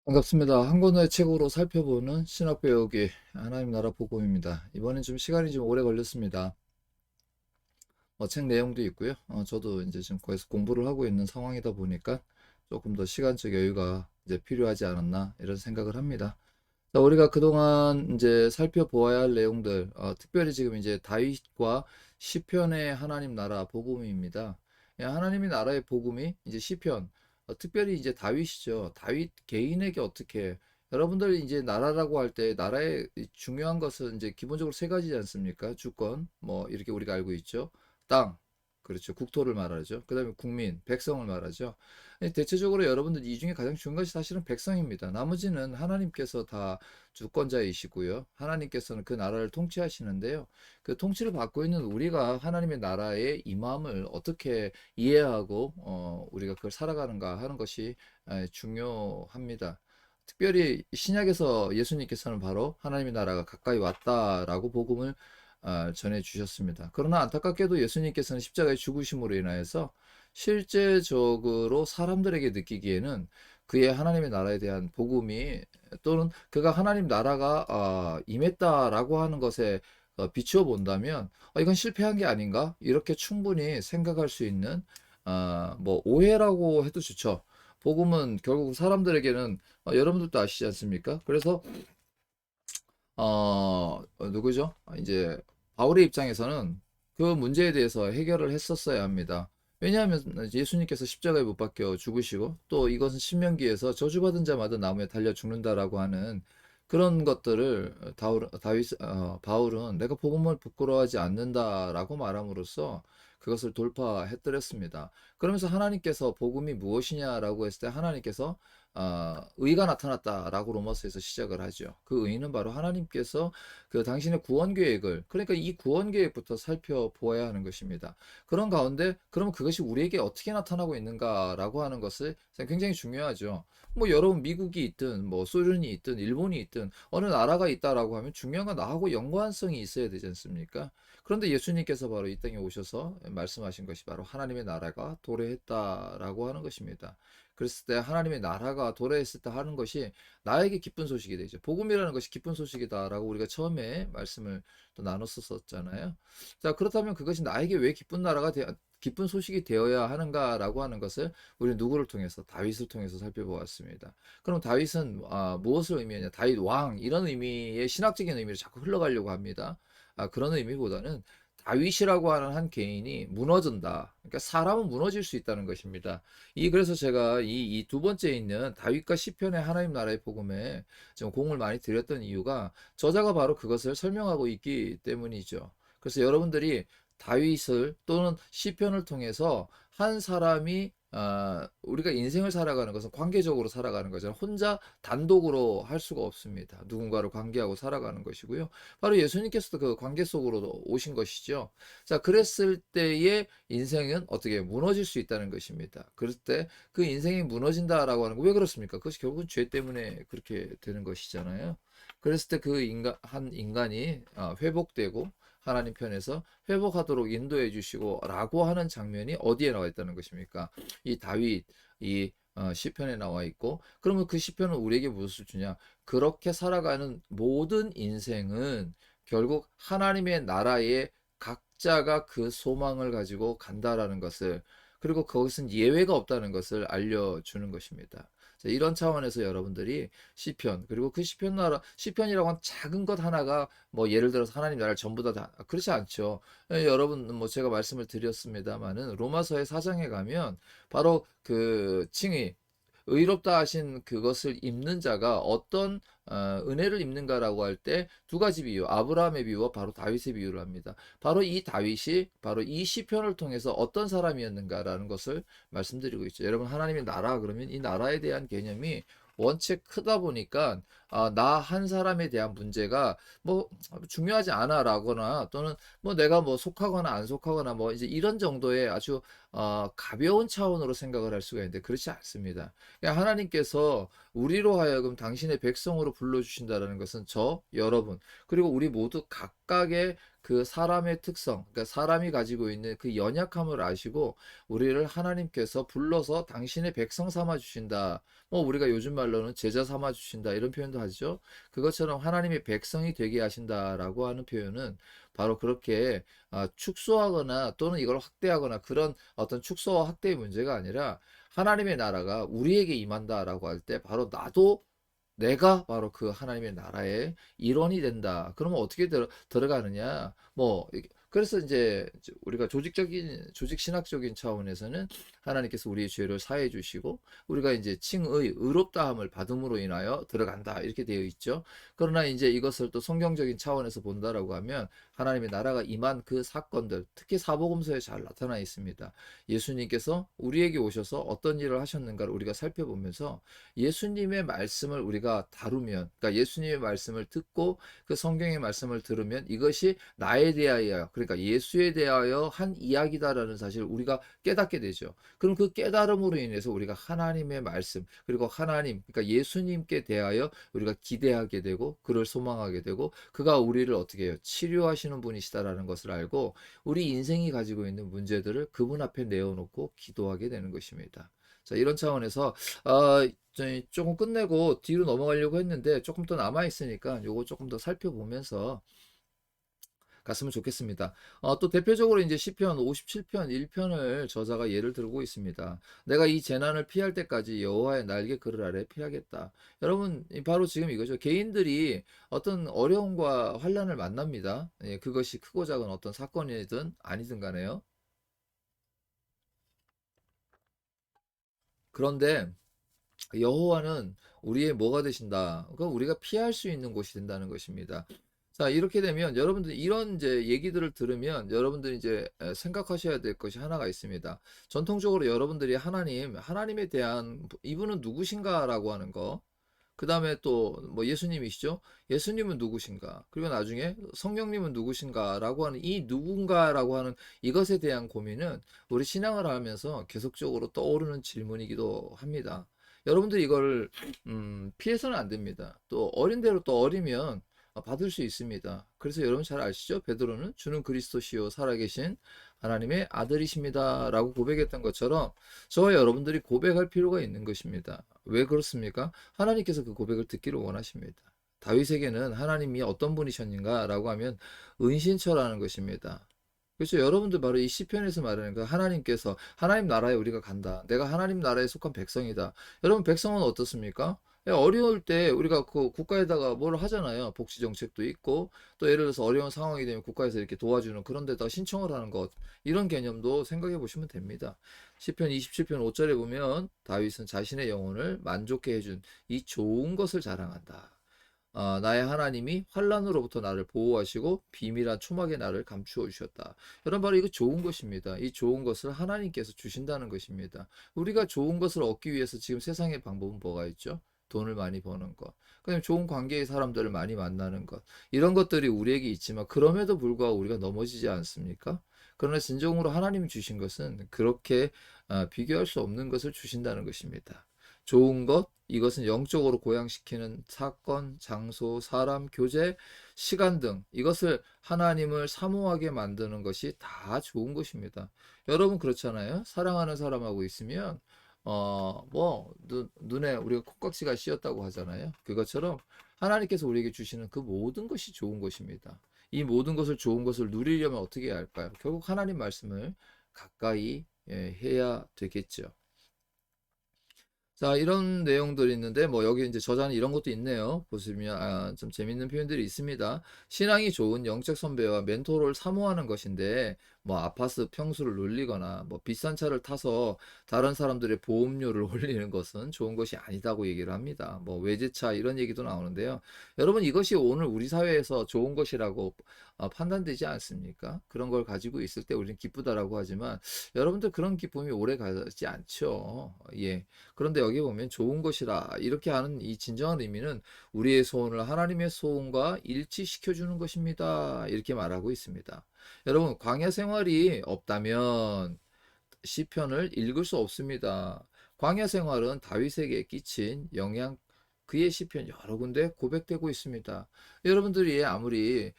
반갑습니다. 한 권의 책으로 살펴보는 신학 배우기 하나님 나라 복음입니다. 이번엔 좀 시간이 좀 오래 걸렸습니다. 책 내용도 있고요. 저도 이제 지금 거기서 공부를 하고 있는 상황이다 보니까 조금 더 시간적 여유가 이제 필요하지 않았나 이런 생각을 합니다. 자, 우리가 그동안 이제 살펴보아야 할 내용들, 특별히 지금 이제 다윗과 시편의 하나님 나라 복음입니다. 하나님의 나라의 복음이 이제 시편, 특별히 이제 다윗이죠. 다윗 개인에게 어떻게, 여러분들이 이제 나라라고 할 때 나라의 중요한 것은 이제 기본적으로 세 가지지 않습니까? 주권, 뭐 이렇게 우리가 알고 있죠. 땅, 그렇죠. 국토를 말하죠. 그 다음에 국민, 백성을 말하죠. 대체적으로 여러분들 이 중에 가장 중요한 것이 사실은 백성입니다. 나머지는 하나님께서 다 주권자이시고요. 하나님께서는 그 나라를 통치하시는데요. 그 통치를 받고 있는 우리가 하나님의 나라의 임함을 어떻게 이해하고 우리가 그걸 살아가는가 하는 것이 중요합니다. 특별히 신약에서 예수님께서는 바로 하나님의 나라가 가까이 왔다라고 복음을 전해 주셨습니다. 그러나 안타깝게도 예수님께서는 십자가의 죽으심으로 인하여서 실제적으로 사람들에게 느끼기에는 그의 하나님의 나라에 대한 복음이 또는 그가 하나님 나라가 임했다라고 하는 것에 비추어 본다면 이건 실패한 게 아닌가? 이렇게 충분히 생각할 수 있는 뭐 오해라고 해도 좋죠. 복음은 결국 사람들에게는 여러분들도 아시지 않습니까? 그래서 누구죠? 이제 바울의 입장에서는 그 문제에 대해서 해결을 했었어야 합니다. 왜냐하면 예수님께서 십자가에 못 박혀 죽으시고 또 이것은 신명기에서 저주받은 자마다 나무에 달려 죽는다라고 하는 그런 것들을 바울은 내가 복음을 부끄러워하지 않는다라고 말함으로써 그것을 돌파해드렸습니다. 그러면서 하나님께서 복음이 무엇이냐라고 했을 때 하나님께서 의가 나타났다라고 로마서에서 시작을 하죠. 그 의는 바로 하나님께서 그 당신의 구원 계획을, 그러니까 이 구원 계획부터 살펴보아야 하는 것입니다. 그런 가운데 그러면 그것이 우리에게 어떻게 나타나고 있는가라고 하는 것을 굉장히 중요하죠. 뭐 여러분 미국이 있든 뭐 소련이 있든 일본이 있든 어느 나라가 있다라고 하면 중요한 건 나하고 연관성이 있어야 되지 않습니까? 그런데 예수님께서 바로 이 땅에 오셔서 말씀하신 것이 바로 하나님의 나라가 도래했다라고 하는 것입니다. 그랬을 때 하나님의 나라가 도래했을 때 하는 것이 나에게 기쁜 소식이 되죠. 복음이라는 것이 기쁜 소식이다라고 우리가 처음에 말씀을 또 나눴었잖아요. 자, 그렇다면 그것이 나에게 왜 기쁜 소식이 되어야 하는가라고 하는 것을 우리는 누구를 통해서 다윗을 통해서 살펴보았습니다. 그럼 다윗은 무엇을 의미하냐? 다윗 왕 이런 의미의 신학적인 의미로 자꾸 흘러가려고 합니다. 그런 의미보다는 다윗이라고 하는 한 개인이 무너진다. 그러니까 사람은 무너질 수 있다는 것입니다. 그래서 제가 이 두 번째 있는 다윗과 시편의 하나님 나라의 복음에 좀 공을 많이 들였던 이유가 저자가 바로 그것을 설명하고 있기 때문이죠. 그래서 여러분들이 다윗을 또는 시편을 통해서 한 사람이 우리가 인생을 살아가는 것은 관계적으로 살아가는 거잖아요. 혼자 단독으로 할 수가 없습니다. 누군가를 관계하고 살아가는 것이고요. 바로 예수님께서도 그 관계 속으로 오신 것이죠. 자, 그랬을 때의 인생은 어떻게 무너질 수 있다는 것입니다. 그럴 때 그 인생이 무너진다라고 하는 거 왜 그렇습니까? 그것이 결국은 죄 때문에 그렇게 되는 것이잖아요. 그랬을 때 그 한 인간이 회복되고 하나님 편에서 회복하도록 인도해 주시고 라고 하는 장면이 어디에 나와 있다는 것입니까? 이 다윗 이 시편에 나와 있고 그러면 그 시편은 우리에게 무엇을 주냐? 그렇게 살아가는 모든 인생은 결국 하나님의 나라에 각자가 그 소망을 가지고 간다라는 것을 그리고 그것은 예외가 없다는 것을 알려주는 것입니다. 이런 차원에서 여러분들이 시편 그리고 그 시편이라고 한 작은 것 하나가 뭐 예를 들어서 하나님 나라를 전부 다 그렇지 않죠. 여러분 뭐 제가 말씀을 드렸습니다마는 로마서의 4장에 가면 바로 그 칭의 의롭다 하신 그것을 입는 자가 어떤 은혜를 입는가라고 할 때 두 가지 비유, 아브라함의 비유와 바로 다윗의 비유를 합니다. 바로 이 다윗이 바로 이 시편을 통해서 어떤 사람이었는가라는 것을 말씀드리고 있죠. 여러분 하나님의 나라 그러면 이 나라에 대한 개념이 원체 크다 보니까 나 한 사람에 대한 문제가 뭐 중요하지 않아라거나 또는 뭐 내가 뭐 속하거나 안 속하거나 뭐 이제 이런 정도의 아주 가벼운 차원으로 생각을 할 수가 있는데 그렇지 않습니다. 그냥 하나님께서 우리로 하여금 당신의 백성으로 불러주신다라는 것은 저, 여러분, 그리고 우리 모두 각각의 그 사람의 특성, 그러니까 사람이 가지고 있는 그 연약함을 아시고 우리를 하나님께서 불러서 당신의 백성 삼아 주신다. 뭐 우리가 요즘 말로는 제자 삼아 주신다 이런 표현도 하죠. 그것처럼 하나님의 백성이 되게 하신다라고 하는 표현은 바로 그렇게 축소하거나 또는 이걸 확대하거나 그런 어떤 축소와 확대의 문제가 아니라 하나님의 나라가 우리에게 임한다라고 할 때 바로 나도 내가 바로 그 하나님의 나라의 일원이 된다. 그러면 어떻게 들어가느냐? 뭐 그래서 이제 우리가 조직 신학적인 차원에서는 하나님께서 우리의 죄를 사해 주시고 우리가 이제 칭의 의롭다함을 받음으로 인하여 들어간다 이렇게 되어 있죠. 그러나 이제 이것을 또 성경적인 차원에서 본다라고 하면 하나님의 나라가 임한 그 사건들, 특히 사복음서에 잘 나타나 있습니다. 예수님께서 우리에게 오셔서 어떤 일을 하셨는가를 우리가 살펴보면서 예수님의 말씀을 우리가 다루면, 그러니까 예수님의 말씀을 듣고 그 성경의 말씀을 들으면 이것이 나에 대하여, 그러니까 예수에 대하여 한 이야기다라는 사실을 우리가 깨닫게 되죠. 그럼 그 깨달음으로 인해서 우리가 하나님의 말씀, 그리고 하나님, 그러니까 예수님께 대하여 우리가 기대하게 되고, 그를 소망하게 되고, 그가 우리를 어떻게 해요? 치료하시는 분이시다라는 것을 알고, 우리 인생이 가지고 있는 문제들을 그분 앞에 내어놓고 기도하게 되는 것입니다. 자, 이런 차원에서 저희 조금 끝내고 뒤로 넘어가려고 했는데 조금 더 남아 있으니까 요거 조금 더 살펴보면서 갔으면 좋겠습니다. 또 대표적으로 이제 시편 57편 1편을 저자가 예를 들고 있습니다. 내가 이 재난을 피할 때까지 여호와의 날개 그늘 아래 피하겠다. 여러분 바로 지금 이거죠. 개인들이 어떤 어려움과 환난을 만납니다. 예, 그것이 크고 작은 어떤 사건이든 아니든 간에요. 그런데 여호와는 우리의 뭐가 되신다. 그럼 우리가 피할 수 있는 곳이 된다는 것입니다. 자, 이렇게 되면 여러분들 이런 이제 얘기들을 들으면 여러분들이 이제 생각하셔야 될 것이 하나가 있습니다. 전통적으로 여러분들이 하나님에 대한 이분은 누구신가라고 하는 거. 그 다음에 또 뭐 예수님이시죠? 예수님은 누구신가? 그리고 나중에 성령님은 누구신가라고 하는 이 누군가라고 하는 이것에 대한 고민은 우리 신앙을 하면서 계속적으로 떠오르는 질문이기도 합니다. 여러분들이 이걸 피해서는 안 됩니다. 또 어린 대로 또 어리면 받을 수 있습니다. 그래서 여러분 잘 아시죠? 베드로는 주는 그리스도시요 살아계신 하나님의 아들이십니다라고 고백했던 것처럼 저와 여러분들이 고백할 필요가 있는 것입니다. 왜 그렇습니까? 하나님께서 그 고백을 듣기를 원하십니다. 다윗에게는 하나님이 어떤 분이셨는가라고 하면 은신처라는 것입니다. 그렇죠. 여러분들 바로 이 시편에서 말하는 그 하나님께서 하나님 나라에 우리가 간다. 내가 하나님 나라에 속한 백성이다. 여러분 백성은 어떻습니까? 예, 어려울 때 우리가 그 국가에다가 뭘 하잖아요. 복지 정책도 있고 또 예를 들어서 어려운 상황이 되면 국가에서 이렇게 도와주는 그런 데다가 신청을 하는 것 이런 개념도 생각해 보시면 됩니다. 시편 27편 5절에 보면 다윗은 자신의 영혼을 만족해 해준 이 좋은 것을 자랑한다. 나의 하나님이 환난으로부터 나를 보호하시고 비밀한 초막에 나를 감추어 주셨다. 여러분 바로 이거 좋은 것입니다. 이 좋은 것을 하나님께서 주신다는 것입니다. 우리가 좋은 것을 얻기 위해서 지금 세상의 방법은 뭐가 있죠? 돈을 많이 버는 것, 그다음에 좋은 관계의 사람들을 많이 만나는 것, 이런 것들이 우리에게 있지만 그럼에도 불구하고 우리가 넘어지지 않습니까? 그러나 진정으로 하나님이 주신 것은 그렇게 비교할 수 없는 것을 주신다는 것입니다. 좋은 것, 이것은 영적으로 고양시키는 사건, 장소, 사람, 교제, 시간 등 이것을 하나님을 사모하게 만드는 것이 다 좋은 것입니다. 여러분 그렇잖아요. 사랑하는 사람하고 있으면 뭐 눈에 우리가 콩깍지가 씌었다고 하잖아요. 그것처럼 하나님께서 우리에게 주시는 그 모든 것이 좋은 것입니다. 이 모든 것을 좋은 것을 누리려면 어떻게 해야 할까요? 결국 하나님 말씀을 가까이 해야 되겠죠. 자, 이런 내용들이 있는데, 뭐, 여기 이제 저자는 이런 것도 있네요. 보시면, 좀 재밌는 표현들이 있습니다. 신앙이 좋은 영적 선배와 멘토를 사모하는 것인데, 뭐 아파트 평수를 늘리거나 뭐 비싼 차를 타서 다른 사람들의 보험료를 올리는 것은 좋은 것이 아니다고 얘기를 합니다. 뭐 외제차 이런 얘기도 나오는데요. 여러분 이것이 오늘 우리 사회에서 좋은 것이라고 판단되지 않습니까? 그런 걸 가지고 있을 때 우리는 기쁘다라고 하지만 여러분들 그런 기쁨이 오래 가지 않죠. 예. 그런데 여기 보면 좋은 것이라 이렇게 하는 이 진정한 의미는 우리의 소원을 하나님의 소원과 일치시켜 주는 것입니다. 이렇게 말하고 있습니다. 여러분 광야 생활이 없다면 시편을 읽을 수 없습니다. 광야 생활은 다윗에게 끼친 영향 그의 시편 여러 군데 고백되고 있습니다. 여러분들이 아무리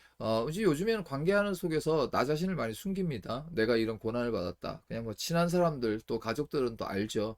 이제 요즘에는 관계하는 속에서 나 자신을 많이 숨깁니다. 내가 이런 고난을 받았다. 그냥 뭐 친한 사람들 또 가족들은 또 알죠.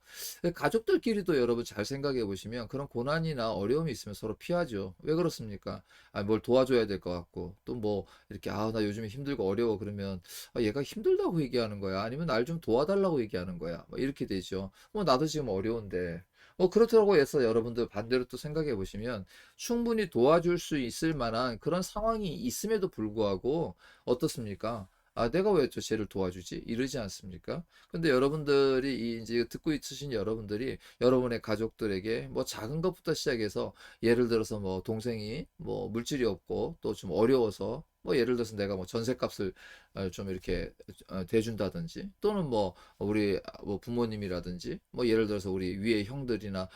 가족들끼리도 여러분 잘 생각해 보시면 그런 고난이나 어려움이 있으면 서로 피하죠. 왜 그렇습니까? 뭘 도와줘야 될 것 같고 또 뭐 이렇게 나 요즘에 힘들고 어려워 그러면 얘가 힘들다고 얘기하는 거야? 아니면 날 좀 도와달라고 얘기하는 거야? 뭐 이렇게 되죠. 나도 지금 어려운데. 그렇다고 해서 여러분들 반대로 또 생각해 보시면 충분히 도와줄 수 있을 만한 그런 상황이 있음에도 불구하고 어떻습니까? 내가 왜 저 쟤를 도와주지? 이러지 않습니까? 근데 여러분들이 이제 듣고 있으신 여러분들이 여러분의 가족들에게 뭐 작은 것부터 시작해서 예를 들어서 뭐 동생이 뭐 물질이 없고 또 좀 어려워서 뭐 예를 들어서 내가 뭐 전셋값을 좀 이렇게 대준다든지 또는 뭐 우리 뭐 부모님이라든지 뭐 예를 들어서 우리 위에 형들이나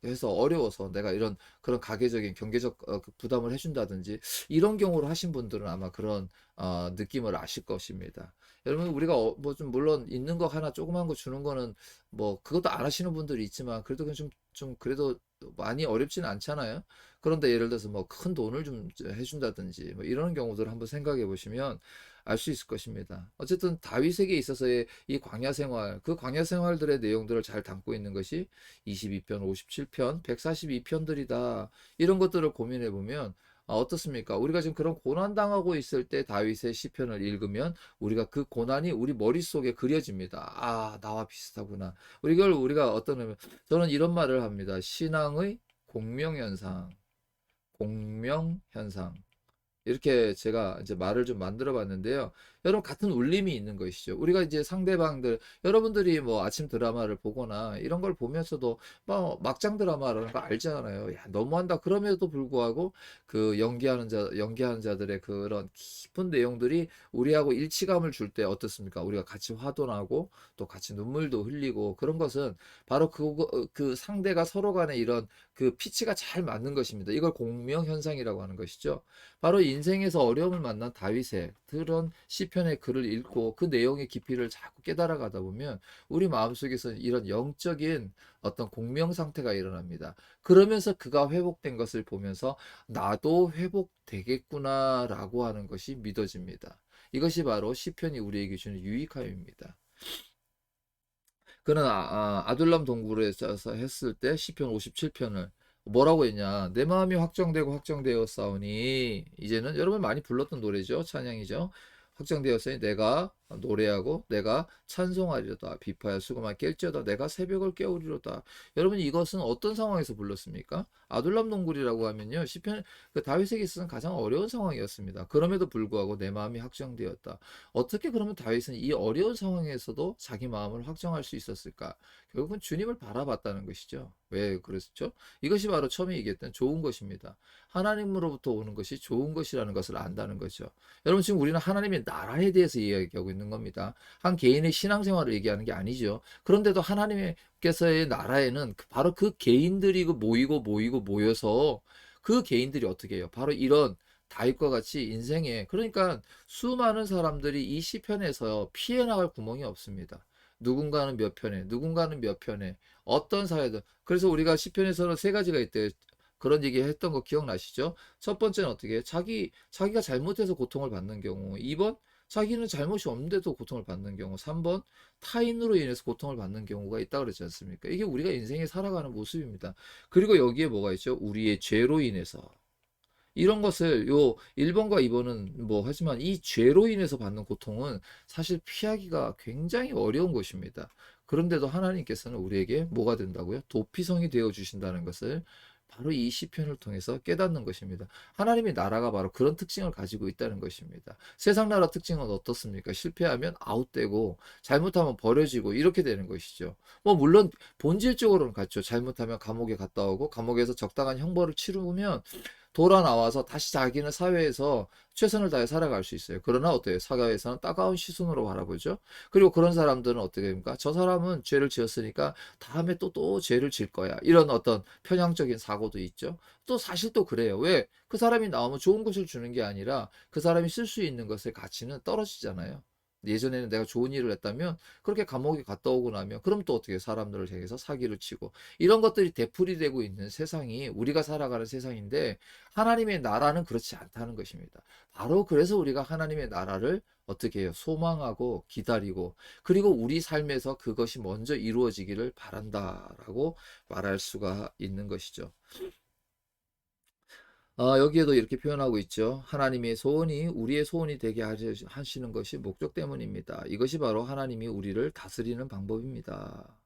해서 어려워서 내가 이런 그런 가계적인 경제적 그 부담을 해준다든지 이런 경우를 하신 분들은 아마 그런 느낌을 아실 것입니다. 여러분 우리가 뭐 좀 물론 있는 거 하나 조그만 거 주는 거는 뭐 그것도 안 하시는 분들이 있지만 그래도 그냥 좀 그래도 많이 어렵지는 않잖아요. 그런데 예를 들어서 뭐 큰 돈을 좀 해준다든지 뭐 이런 경우들을 한번 생각해 보시면 알 수 있을 것입니다. 어쨌든 다윗에게 있어서의 이 광야 생활, 그 광야 생활들의 내용들을 잘 담고 있는 것이 22편, 57편, 142편들이다. 이런 것들을 고민해 보면 어떻습니까? 우리가 지금 그런 고난 당하고 있을 때 다윗의 시편을 읽으면 우리가 그 고난이 우리 머릿속에 그려집니다. 나와 비슷하구나. 이걸 우리가 저는 이런 말을 합니다. 신앙의 공명현상. 공명현상. 이렇게 제가 이제 말을 좀 만들어 봤는데요. 여러분 같은 울림이 있는 것이죠. 우리가 이제 상대방들 여러분들이 뭐 아침 드라마를 보거나 이런 걸 보면서도 뭐 막장 드라마라는 거 알잖아요. 야, 너무한다. 그럼에도 불구하고 그 연기하는 자들의 그런 깊은 내용들이 우리하고 일치감을 줄 때 어떻습니까? 우리가 같이 화도 나고 또 같이 눈물도 흘리고 그런 것은 바로 그 상대가 서로 간에 이런 그 피치가 잘 맞는 것입니다. 이걸 공명 현상이라고 하는 것이죠. 바로 인생에서 어려움을 만난 다윗의 그런 시편의 글을 읽고 그 내용의 깊이를 자꾸 깨달아 가다 보면 우리 마음속에서 이런 영적인 어떤 공명 상태가 일어납니다. 그러면서 그가 회복된 것을 보면서 나도 회복되겠구나라고 하는 것이 믿어집니다. 이것이 바로 시편이 우리에게 주는 유익함입니다. 그는 아둘람 동굴에 서 했을 때 시편 57편을 뭐라고 했냐? 내 마음이 확정되고 확정되어 싸우니 이제는 여러분 많이 불렀던 노래죠. 찬양이죠. 확정되었으니 내가 노래하고 내가 찬송하리로다. 비파야 수고만 깰지어다. 내가 새벽을 깨우리로다. 여러분 이것은 어떤 상황에서 불렀습니까? 아둘람 동굴이라고 하면요. 시편 그 다윗에게 있어서는 가장 어려운 상황이었습니다. 그럼에도 불구하고 내 마음이 확정되었다. 어떻게 그러면 다윗은 이 어려운 상황에서도 자기 마음을 확정할 수 있었을까? 결국은 주님을 바라봤다는 것이죠. 왜 그랬죠? 이것이 바로 처음에 얘기했던 좋은 것입니다. 하나님으로부터 오는 것이 좋은 것이라는 것을 안다는 거죠. 여러분 지금 우리는 하나님의 나라에 대해서 이야기하고 있는 겁니다. 한 개인의 신앙생활을 얘기하는 게 아니죠. 그런데도 하나님께서의 나라에는 바로 그 개인들이 모이고 모여서 그 개인들이 어떻게 해요? 바로 이런 다윗과 같이 인생에 그러니까 수많은 사람들이 이 시편에서 피해 나갈 구멍이 없습니다. 누군가는 몇 편에, 누군가는 몇 편에, 어떤 사회든. 그래서 우리가 시편에서는 세 가지가 있대요. 그런 얘기 했던 거 기억나시죠? 첫 번째는 어떻게 해? 자기가 잘못해서 고통을 받는 경우. 2번, 자기는 잘못이 없는데도 고통을 받는 경우. 3번, 타인으로 인해서 고통을 받는 경우가 있다 그랬지 않습니까? 이게 우리가 인생에 살아가는 모습입니다. 그리고 여기에 뭐가 있죠? 우리의 죄로 인해서. 이런 것을 1번과 2번은 뭐 하지만 이 죄로 인해서 받는 고통은 사실 피하기가 굉장히 어려운 것입니다. 그런데도 하나님께서는 우리에게 뭐가 된다고요? 도피성이 되어 주신다는 것을 바로 이 시편을 통해서 깨닫는 것입니다. 하나님의 나라가 바로 그런 특징을 가지고 있다는 것입니다. 세상 나라 특징은 어떻습니까? 실패하면 아웃되고 잘못하면 버려지고 이렇게 되는 것이죠. 뭐 물론 본질적으로는 같죠. 잘못하면 감옥에 갔다 오고 감옥에서 적당한 형벌을 치르면 돌아 나와서 다시 자기는 사회에서 최선을 다해 살아갈 수 있어요. 그러나 어때요? 사회에서는 따가운 시선으로 바라보죠. 그리고 그런 사람들은 어떻게 됩니까? 저 사람은 죄를 지었으니까 다음에 또 죄를 질 거야. 이런 어떤 편향적인 사고도 있죠. 또 사실 또 그래요. 왜? 그 사람이 나오면 좋은 것을 주는 게 아니라 그 사람이 쓸 수 있는 것의 가치는 떨어지잖아요. 예전에는 내가 좋은 일을 했다면 그렇게 감옥에 갔다 오고 나면 그럼 또 어떻게 사람들을 향해서 사기를 치고 이런 것들이 되풀이되고 있는 세상이 우리가 살아가는 세상인데 하나님의 나라는 그렇지 않다는 것입니다. 바로 그래서 우리가 하나님의 나라를 어떻게 해요? 소망하고 기다리고 그리고 우리 삶에서 그것이 먼저 이루어지기를 바란다라고 말할 수가 있는 것이죠. 여기에도 이렇게 표현하고 있죠. 하나님의 소원이 우리의 소원이 되게 하시는 것이 목적 때문입니다. 이것이 바로 하나님이 우리를 다스리는 방법입니다.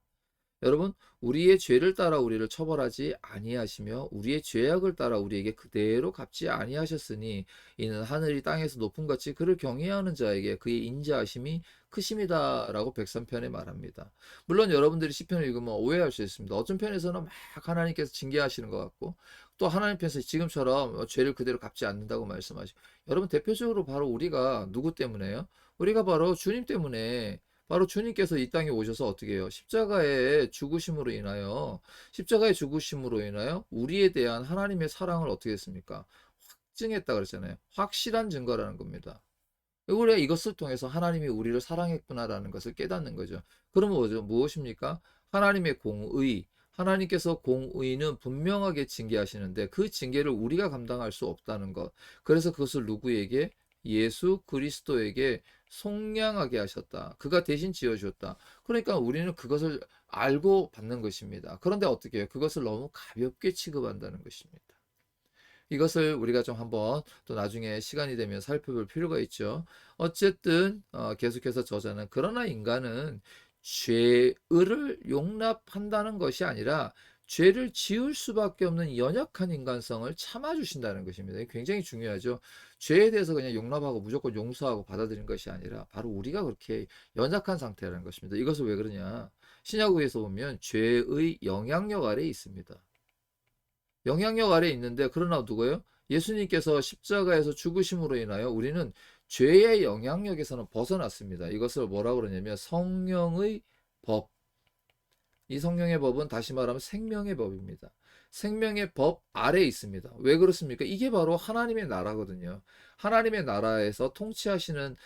여러분, 우리의 죄를 따라 우리를 처벌하지 아니하시며 우리의 죄악을 따라 우리에게 그대로 갚지 아니하셨으니 이는 하늘이 땅에서 높은 같이 그를 경외하는 자에게 그의 인자하심이 크심이다라고 103편에 말합니다. 물론 여러분들이 시편을 읽으면 오해할 수 있습니다. 어떤 편에서는 막 하나님께서 징계하시는 것 같고 또 하나님 편에서 지금처럼 죄를 그대로 갚지 않는다고 말씀하시고 여러분 대표적으로 바로 우리가 누구 때문에요? 우리가 바로 주님 때문에 바로 주님께서 이 땅에 오셔서 어떻게 해요? 십자가의 죽으심으로 인하여 우리에 대한 하나님의 사랑을 어떻게 했습니까? 확증했다 그랬잖아요. 확실한 증거라는 겁니다. 우리가 이것을 통해서 하나님이 우리를 사랑했구나라는 것을 깨닫는 거죠. 그러면 뭐죠? 무엇입니까? 하나님의 공의. 하나님께서 공의는 분명하게 징계하시는데 그 징계를 우리가 감당할 수 없다는 것. 그래서 그것을 누구에게? 예수 그리스도에게 속량하게 하셨다. 그가 대신 지어주었다. 그러니까 우리는 그것을 알고 받는 것입니다. 그런데 어떻게 해요? 그것을 너무 가볍게 취급한다는 것입니다. 이것을 우리가 좀 한번 또 나중에 시간이 되면 살펴볼 필요가 있죠. 어쨌든 계속해서 저자는 그러나 인간은 죄를 용납한다는 것이 아니라 죄를 지을 수밖에 없는 연약한 인간성을 참아주신다는 것입니다. 굉장히 중요하죠. 죄에 대해서 그냥 용납하고 무조건 용서하고 받아들이는 것이 아니라 바로 우리가 그렇게 연약한 상태라는 것입니다. 이것을 왜 그러냐? 신약국에서 보면 죄의 영향력 아래에 있습니다. 영향력 아래에 있는데 그러나 누구예요? 예수님께서 십자가에서 죽으심으로 인하여 우리는 죄의 영향력에서는 벗어났습니다. 이것을 뭐라고 그러냐면 성령의 법. 이 성령의 법은 다시 말하면 생명의 법입니다. 생명의 법 아래에 있습니다. 왜 그렇습니까? 이게 바로 하나님의 나라거든요. 하나님의 나라에서 통치하시는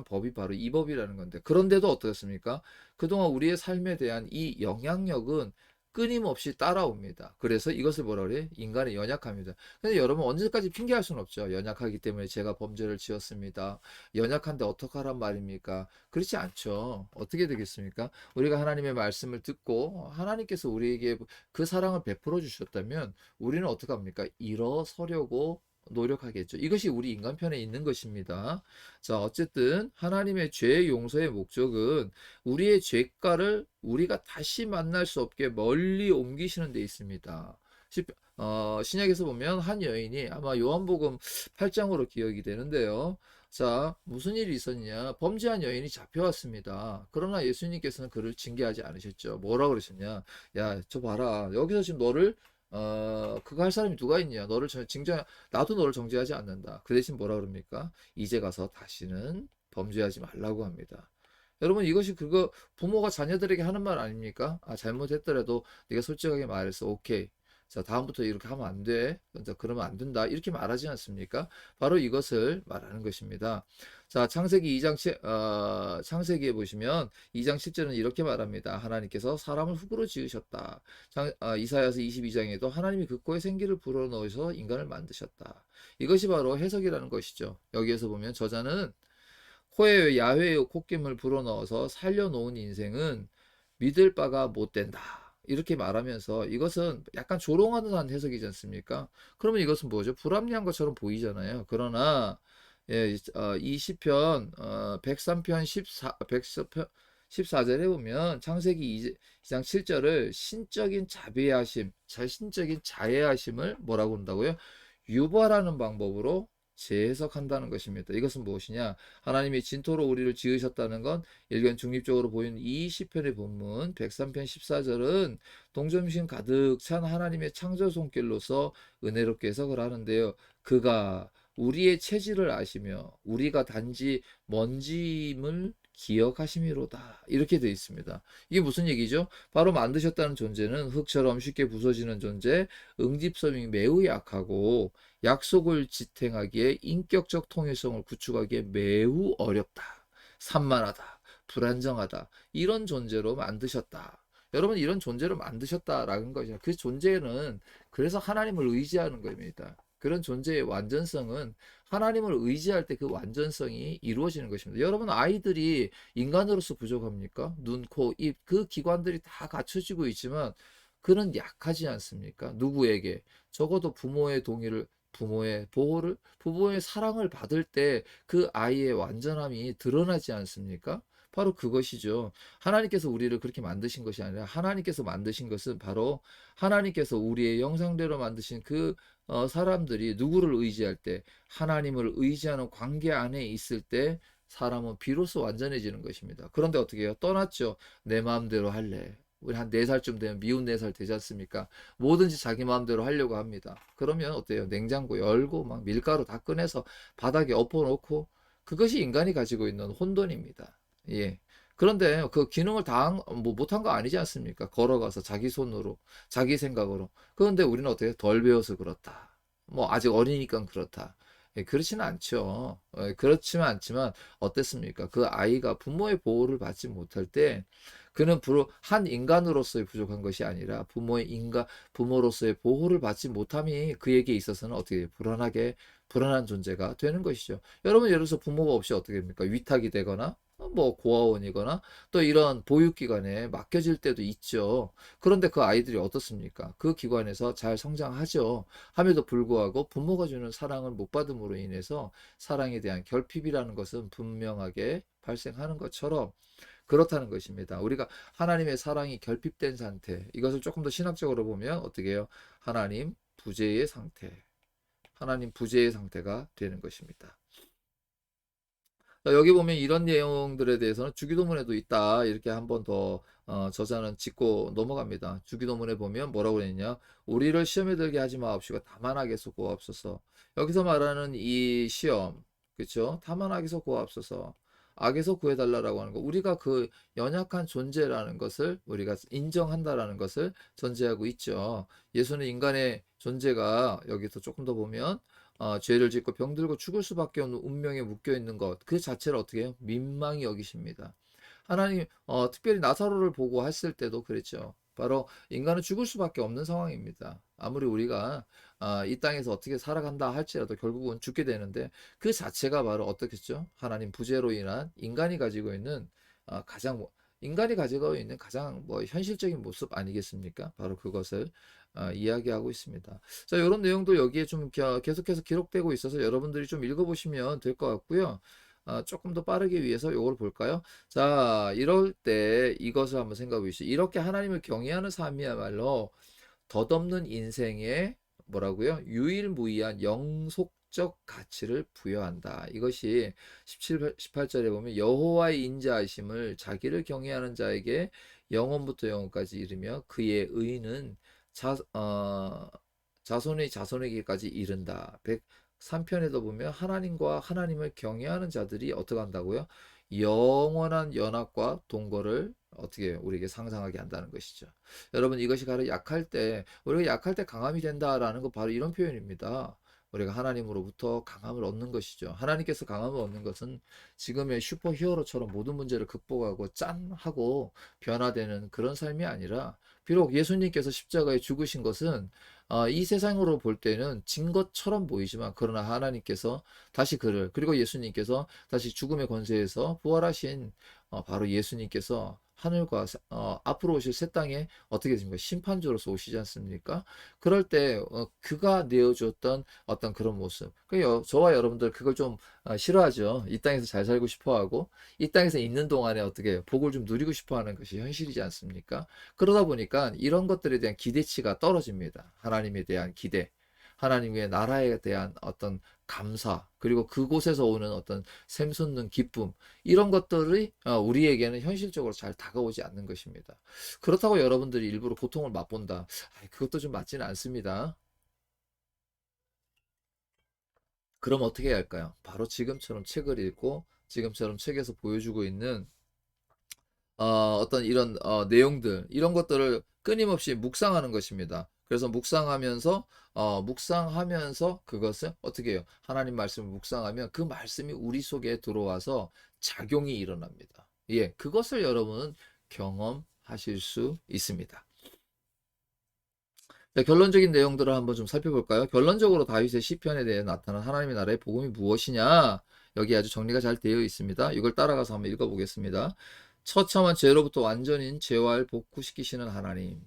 법이 바로 이 법이라는 건데 그런데도 어떻습니까? 그동안 우리의 삶에 대한 이 영향력은 끊임없이 따라옵니다. 그래서 이것을 뭐라 그래? 인간의 연약함입니다. 근데 여러분 언제까지 핑계할 수는 없죠. 연약하기 때문에 제가 범죄를 지었습니다. 연약한데 어떡하란 말입니까? 그렇지 않죠. 어떻게 되겠습니까? 우리가 하나님의 말씀을 듣고 하나님께서 우리에게 그 사랑을 베풀어 주셨다면 우리는 어떻게 합니까? 일어서려고 노력하겠죠. 이것이 우리 인간편에 있는 것입니다. 자, 어쨌든 하나님의 죄 용서의 목적은 우리의 죄가를 우리가 다시 만날 수 없게 멀리 옮기시는 데 있습니다. 신약에서 보면 한 여인이 아마 요한복음 8장으로 기억이 되는데요. 자, 무슨 일이 있었냐? 범죄한 여인이 잡혀왔습니다. 그러나 예수님께서는 그를 징계하지 않으셨죠. 뭐라 그러셨냐? 야, 저 봐라. 여기서 지금 너를 그거 할 사람이 누가 있냐? 나도 너를 정죄하지 않는다. 그 대신 뭐라 그럽니까? 이제 가서 다시는 범죄하지 말라고 합니다. 여러분 이것이 그거 부모가 자녀들에게 하는 말 아닙니까? 잘못했더라도 네가 솔직하게 말해서 오케이. 자, 다음부터 이렇게 하면 안 돼. 그러면 안 된다. 이렇게 말하지 않습니까? 바로 이것을 말하는 것입니다. 자, 창세기에 보시면 2장 7절은 이렇게 말합니다. 하나님께서 사람을 흙으로 지으셨다. 이사야서 22장에도 하나님이 그 코에 생기를 불어넣으셔서 인간을 만드셨다. 이것이 바로 해석이라는 것이죠. 여기에서 보면 저자는 코에 야훼의 콧김을 불어넣어서 살려놓은 인생은 믿을 바가 못 된다. 이렇게 말하면서 이것은 약간 조롱하는 해석이지 않습니까? 그러면 이것은 뭐죠? 불합리한 것처럼 보이잖아요. 그러나 이 시편 103편 14절에 보면 창세기 2장 7절을 신적인 자비하심, 신적인 자애하심을 뭐라고 한다고요? 유발하는 방법으로 재해석한다는 것입니다. 이것은 무엇이냐? 하나님이 진토로 우리를 지으셨다는 건 일견 중립적으로 보이는 이 시편의 본문 103편 14절은 동정심 가득 찬 하나님의 창조 손길로서 은혜롭게 해석을 하는데요. 그가 우리의 체질을 아시며 우리가 단지 먼지임을 기억하심이로다. 이렇게 되어 있습니다. 이게 무슨 얘기죠? 바로 만드셨다는 존재는 흙처럼 쉽게 부서지는 존재, 응집성이 매우 약하고 약속을 지탱하기에 인격적 통일성을 구축하기에 매우 어렵다. 산만하다. 불안정하다. 이런 존재로 만드셨다. 여러분 이런 존재로 만드셨다라는 것이죠. 그 존재는 그래서 하나님을 의지하는 겁니다. 그런 존재의 완전성은 하나님을 의지할 때 그 완전성이 이루어지는 것입니다. 여러분 아이들이 인간으로서 부족합니까? 눈, 코, 입 그 기관들이 다 갖춰지고 있지만 그는 약하지 않습니까? 누구에게? 적어도 부모의 동의를 부모의 보호를 부모의 사랑을 받을 때 그 아이의 완전함이 드러나지 않습니까? 바로 그것이죠. 하나님께서 우리를 그렇게 만드신 것이 아니라 하나님께서 만드신 것은 바로 하나님께서 우리의 영상대로 만드신 그 사람들이 누구를 의지할 때 하나님을 의지하는 관계 안에 있을 때 사람은 비로소 완전해지는 것입니다. 그런데 어떻게 해요? 떠났죠. 내 마음대로 할래. 우리 한 4살쯤 되면 미운 4살 되지 않습니까? 뭐든지 자기 마음대로 하려고 합니다. 그러면 어때요? 냉장고 열고 막 밀가루 다 꺼내서 바닥에 엎어놓고 그것이 인간이 가지고 있는 혼돈입니다. 예. 그런데 그 기능을 뭐 못한 거 아니지 않습니까? 걸어가서 자기 손으로, 자기 생각으로. 그런데 우리는 어떻게 덜 배워서 그렇다. 뭐 아직 어리니까 그렇다. 예, 그렇지는 않죠. 그렇지만 않지만 어땠습니까? 그 아이가 부모의 보호를 받지 못할 때 그는 한 인간으로서의 부족한 것이 아니라 부모로서의 보호를 받지 못함이 그에게 있어서는 어떻게 불안한 존재가 되는 것이죠. 여러분 예를 들어서 부모가 없이 어떻게 됩니까? 위탁이 되거나 뭐 고아원이거나 또 이런 보육기관에 맡겨질 때도 있죠. 그런데 그 아이들이 어떻습니까? 그 기관에서 잘 성장하죠. 함에도 불구하고 부모가 주는 사랑을 못 받음으로 인해서 사랑에 대한 결핍이라는 것은 분명하게 발생하는 것처럼 그렇다는 것입니다. 우리가 하나님의 사랑이 결핍된 상태, 이것을 조금 더 신학적으로 보면 어떻게 해요? 하나님 부재의 상태가 되는 것입니다. 여기 보면 이런 내용들에 대해서는 주기도문에도 있다. 이렇게 한 번 더 저자는 짚고 넘어갑니다. 주기도문에 보면 뭐라고 그랬냐? 우리를 시험에 들게 하지 마옵시고 다만 악에서 구하옵소서. 여기서 말하는 이 시험, 그렇죠? 다만 악에서 구하옵소서. 악에서 구해달라고 하는 거. 우리가 그 연약한 존재라는 것을 우리가 인정한다라는 것을 전제하고 있죠. 예수는 인간의 존재가 여기서 조금 더 보면 죄를 짓고 병들고 죽을 수밖에 없는 운명에 묶여 있는 것, 그 자체를 어떻게 해요? 민망히 여기십니다. 하나님, 특별히 나사로를 보고 했을 때도 그랬죠. 바로 인간은 죽을 수밖에 없는 상황입니다. 아무리 우리가 이 땅에서 어떻게 살아간다 할지라도 결국은 죽게 되는데 그 자체가 바로 어떻겠죠? 하나님 부재로 인한 인간이 가지고 있는 가장 뭐 현실적인 모습 아니겠습니까? 바로 그것을 이야기하고 있습니다. 자, 이런 내용도 여기에 좀 계속해서 기록되고 있어서 여러분들이 좀 읽어보시면 될 것 같고요. 조금 더 빠르게 위해서 이걸 볼까요? 자, 이럴 때 이것을 한번 생각해 보시죠. 이렇게 하나님을 경외하는 삶이야말로 덧없는 인생에 뭐라고요? 유일무이한 영속적 가치를 부여한다. 이것이 17, 18절에 보면 여호와의 인자하심을 자기를 경외하는 자에게 영원부터 영원까지 이르며 그의 의는 자손의 자손에게까지 이른다. 103편에도 보면 하나님과 하나님을 경외하는 자들이 어떻게 한다고요? 영원한 연합과 동거를 어떻게 우리에게 상상하게 한다는 것이죠. 여러분 이것이 바로 우리가 약할 때 강함이 된다라는 거 바로 이런 표현입니다. 우리가 하나님으로부터 강함을 얻는 것이죠. 하나님께서 강함을 얻는 것은 지금의 슈퍼 히어로처럼 모든 문제를 극복하고 짠 하고 변화되는 그런 삶이 아니라 비록 예수님께서 십자가에 죽으신 것은 이 세상으로 볼 때는 진 것처럼 보이지만 그러나 하나님께서 다시 그리고 예수님께서 다시 죽음의 권세에서 부활하신 바로 예수님께서 하늘과 앞으로 오실 새 땅에 어떻게 됩니까? 심판주로서 오시지 않습니까? 그럴 때 그가 내어주었던 어떤 그런 모습. 저와 여러분들 그걸 좀 싫어하죠. 이 땅에서 잘 살고 싶어 하고 이 땅에서 있는 동안에 어떻게 복을 좀 누리고 싶어 하는 것이 현실이지 않습니까? 그러다 보니까 이런 것들에 대한 기대치가 떨어집니다. 하나님에 대한 기대. 하나님의 나라에 대한 어떤 감사, 그리고 그곳에서 오는 어떤 샘솟는 기쁨, 이런 것들이 우리에게는 현실적으로 잘 다가오지 않는 것입니다. 그렇다고 여러분들이 일부러 고통을 맛본다. 그것도 좀 맞지는 않습니다. 그럼 어떻게 해야 할까요? 바로 지금처럼 책을 읽고 지금처럼 책에서 보여주고 있는 어떤 이런 내용들, 이런 것들을 끊임없이 묵상하는 것입니다. 그래서 묵상하면서 그것을 어떻게 해요? 하나님 말씀을 묵상하면 그 말씀이 우리 속에 들어와서 작용이 일어납니다. 예, 그것을 여러분은 경험하실 수 있습니다. 자, 결론적인 내용들을 한번 좀 살펴볼까요? 결론적으로 다윗의 시편에 대해 나타난 하나님의 나라의 복음이 무엇이냐? 여기 아주 정리가 잘 되어 있습니다. 이걸 따라가서 한번 읽어보겠습니다. 처참한 죄로부터 완전인 재활 복구시키시는 하나님.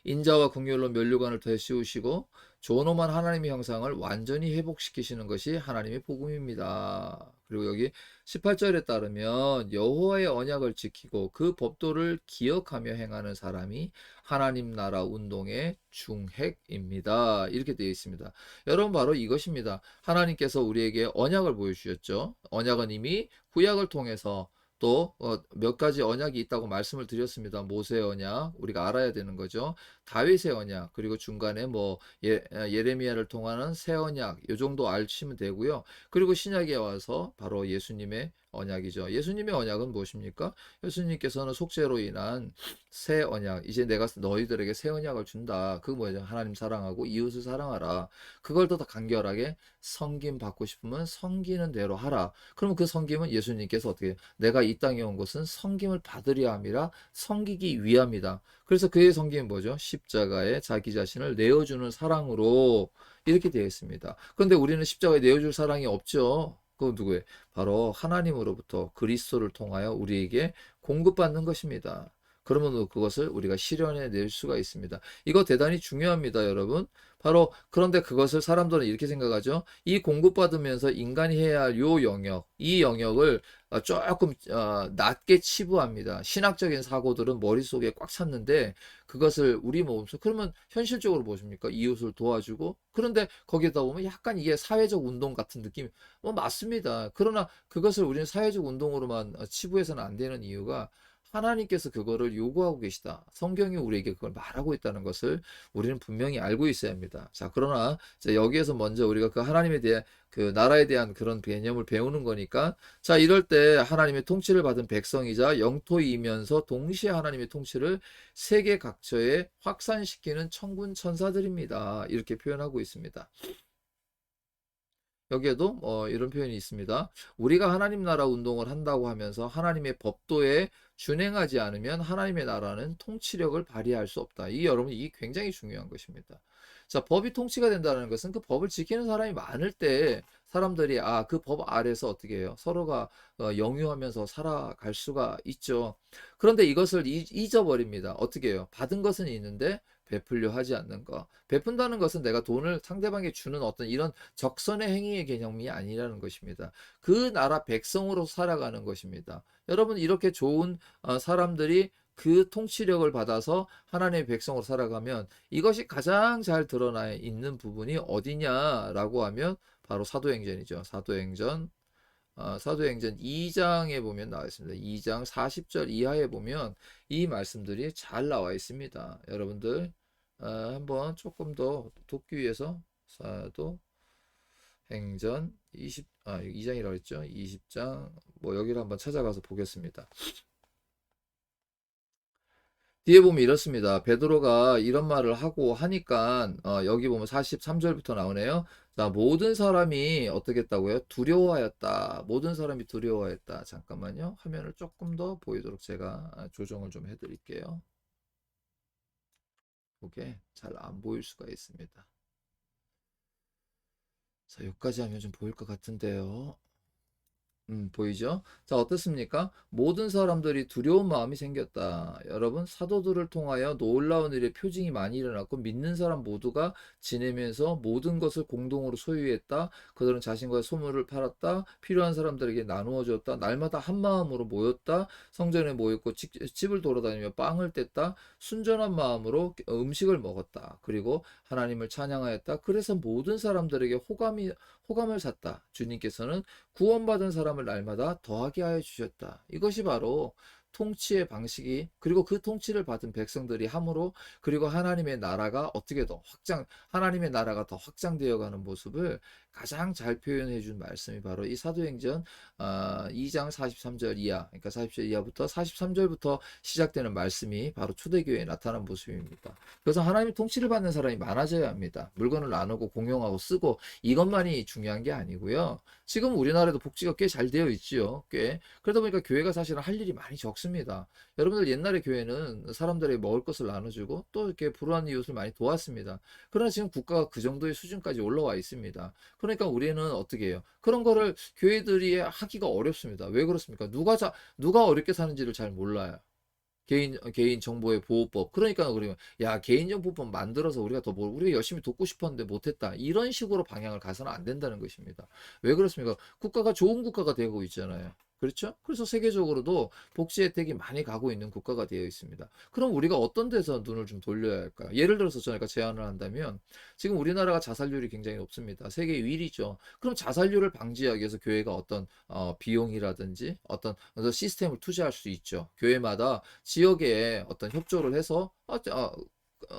인자와 긍휼로 면류관을 되씌우시고 존엄한 하나님의 형상을 완전히 회복시키시는 것이 하나님의 복음입니다. 그리고 여기 18절에 따르면 여호와의 언약을 지키고 그 법도를 기억하며 행하는 사람이 하나님 나라 운동의 중핵입니다. 이렇게 되어 있습니다. 여러분 바로 이것입니다. 하나님께서 우리에게 언약을 보여주셨죠. 언약은 이미 구약을 통해서 또 몇 가지 언약이 있다고 말씀을 드렸습니다. 모세의 언약 우리가 알아야 되는 거죠. 다윗의 언약 그리고 중간에 뭐 예레미야를 통하는 새 언약 이 정도 아시면 되고요. 그리고 신약에 와서 바로 예수님의 언약이죠. 예수님의 언약은 무엇입니까? 예수님께서는 속죄로 인한 새 언약, 이제 내가 너희들에게 새 언약을 준다. 그거 뭐죠? 하나님 사랑하고 이웃을 사랑하라. 그걸 더 간결하게 섬김 받고 싶으면 섬기는 대로 하라. 그러면 그 섬김은 예수님께서 어떻게 내가 이 땅에 온 것은 섬김을 받으려 함이라 섬기기 위함이다. 그래서 그의 섬김은 뭐죠? 십자가에 자기 자신을 내어주는 사랑으로 이렇게 되어 있습니다. 그런데 우리는 십자가에 내어줄 사랑이 없죠. 그건 누구예요? 바로 하나님으로부터 그리스도를 통하여 우리에게 공급받는 것입니다. 그러면 그것을 우리가 실현해 낼 수가 있습니다. 이거 대단히 중요합니다, 여러분. 바로 그런데 그것을 사람들은 이렇게 생각하죠. 이 공급받으면서 인간이 해야 할 요 영역, 이 영역을 조금 낮게 치부합니다. 신학적인 사고들은 머릿속에 꽉 찼는데 그것을 우리 몸소 그러면 현실적으로 무엇입니까? 이웃을 도와주고 그런데 거기다 보면 약간 이게 사회적 운동 같은 느낌 뭐 맞습니다. 그러나 그것을 우리는 사회적 운동으로만 치부해서는 안 되는 이유가 하나님께서 그거를 요구하고 계시다. 성경이 우리에게 그걸 말하고 있다는 것을 우리는 분명히 알고 있어야 합니다. 자, 그러나 여기에서 먼저 우리가 그 하나님에 대한 그 나라에 대한 그런 개념을 배우는 거니까 자, 이럴 때 하나님의 통치를 받은 백성이자 영토이면서 동시에 하나님의 통치를 세계 각처에 확산시키는 천군 천사들입니다. 이렇게 표현하고 있습니다. 여기에도 이런 표현이 있습니다. 우리가 하나님 나라 운동을 한다고 하면서 하나님의 법도에 준행하지 않으면 하나님의 나라는 통치력을 발휘할 수 없다. 여러분 이게 굉장히 중요한 것입니다. 자, 법이 통치가 된다는 것은 그 법을 지키는 사람이 많을 때 사람들이 그 법 아래서 어떻게 해요? 서로가 영유하면서 살아갈 수가 있죠. 그런데 이것을 잊어버립니다. 어떻게 해요? 받은 것은 있는데 베풀려 하지 않는 거. 베푼다는 것은 내가 돈을 상대방에게 주는 어떤 이런 적선의 행위의 개념이 아니라는 것입니다. 그 나라 백성으로 살아가는 것입니다. 여러분 이렇게 좋은 사람들이 그 통치력을 받아서 하나님의 백성으로 살아가면 이것이 가장 잘 드러나 있는 부분이 어디냐라고 하면 바로 사도행전이죠. 사도행전 2장에 보면 나와 있습니다. 2장 40절 이하에 보면 이 말씀들이 잘 나와 있습니다. 여러분들 한번 조금 더 돕기 위해서 사도행전 2장이라고 했죠. 20장 뭐 여기를 한번 찾아가서 보겠습니다. 뒤에 보면 이렇습니다. 베드로가 이런 말을 하고 하니까 여기 보면 43절부터 나오네요. 자, 모든 사람이 어떻게 했다고요? 두려워하였다. 모든 사람이 두려워했다. 잠깐만요. 화면을 조금 더 보이도록 제가 조정을 좀 해드릴게요. 그게 잘 안 보일 수가 있습니다. 자, 여기까지 하면 좀 보일 것 같은데요. 보이죠? 자, 어떻습니까? 모든 사람들이 두려운 마음이 생겼다. 여러분, 사도들을 통하여 놀라운 일의 표징이 많이 일어났고, 믿는 사람 모두가 지내면서 모든 것을 공동으로 소유했다. 그들은 자신과의 소물을 팔았다. 필요한 사람들에게 나누어 줬다. 날마다 한 마음으로 모였다. 성전에 모였고, 집을 돌아다니며 빵을 뗐다. 순전한 마음으로 음식을 먹었다. 그리고 하나님을 찬양하였다. 그래서 모든 사람들에게 호감을 샀다. 주님께서는 구원받은 사람을 날마다 더하게 하여 주셨다. 이것이 바로 통치의 방식이, 그리고 그 통치를 받은 백성들이 함으로, 그리고 하나님의 나라가 어떻게 하나님의 나라가 더 확장되어 가는 모습을 가장 잘 표현해 준 말씀이 바로 이 사도행전 2장 43절 이하, 그러니까 40절 이하부터 43절부터 시작되는 말씀이 바로 초대교회에 나타난 모습입니다. 그래서 하나님의 통치를 받는 사람이 많아져야 합니다. 물건을 나누고 공용하고 쓰고 이것만이 중요한 게 아니고요. 지금 우리나라도 복지가 꽤 잘 되어 있지요. 꽤. 그러다 보니까 교회가 사실은 할 일이 많이 적습니다. 여러분들 옛날에 교회는 사람들에게 먹을 것을 나눠주고 또 이렇게 불우한 이웃을 많이 도왔습니다. 그러나 지금 국가가 그 정도의 수준까지 올라와 있습니다. 그러니까 우리는 어떻게 해요? 그런 거를 교회들이 하기가 어렵습니다. 왜 그렇습니까? 누가 어렵게 사는지를 잘 몰라요. 개인 정보의 보호법. 그러니까 그러면 야, 개인정보법 만들어서 우리가 열심히 돕고 싶었는데 못했다. 이런 식으로 방향을 가서는 안 된다는 것입니다. 왜 그렇습니까? 국가가 좋은 국가가 되고 있잖아요. 그렇죠? 그래서 세계적으로도 복지 혜택이 많이 가고 있는 국가가 되어 있습니다. 그럼 우리가 어떤 데서 눈을 좀 돌려야 할까요? 예를 들어서 저희가 제안을 한다면 지금 우리나라가 자살률이 굉장히 높습니다. 세계 1위죠. 그럼 자살률을 방지하기 위해서 교회가 어떤 비용이라든지 어떤 시스템을 투자할 수 있죠. 교회마다 지역에 어떤 협조를 해서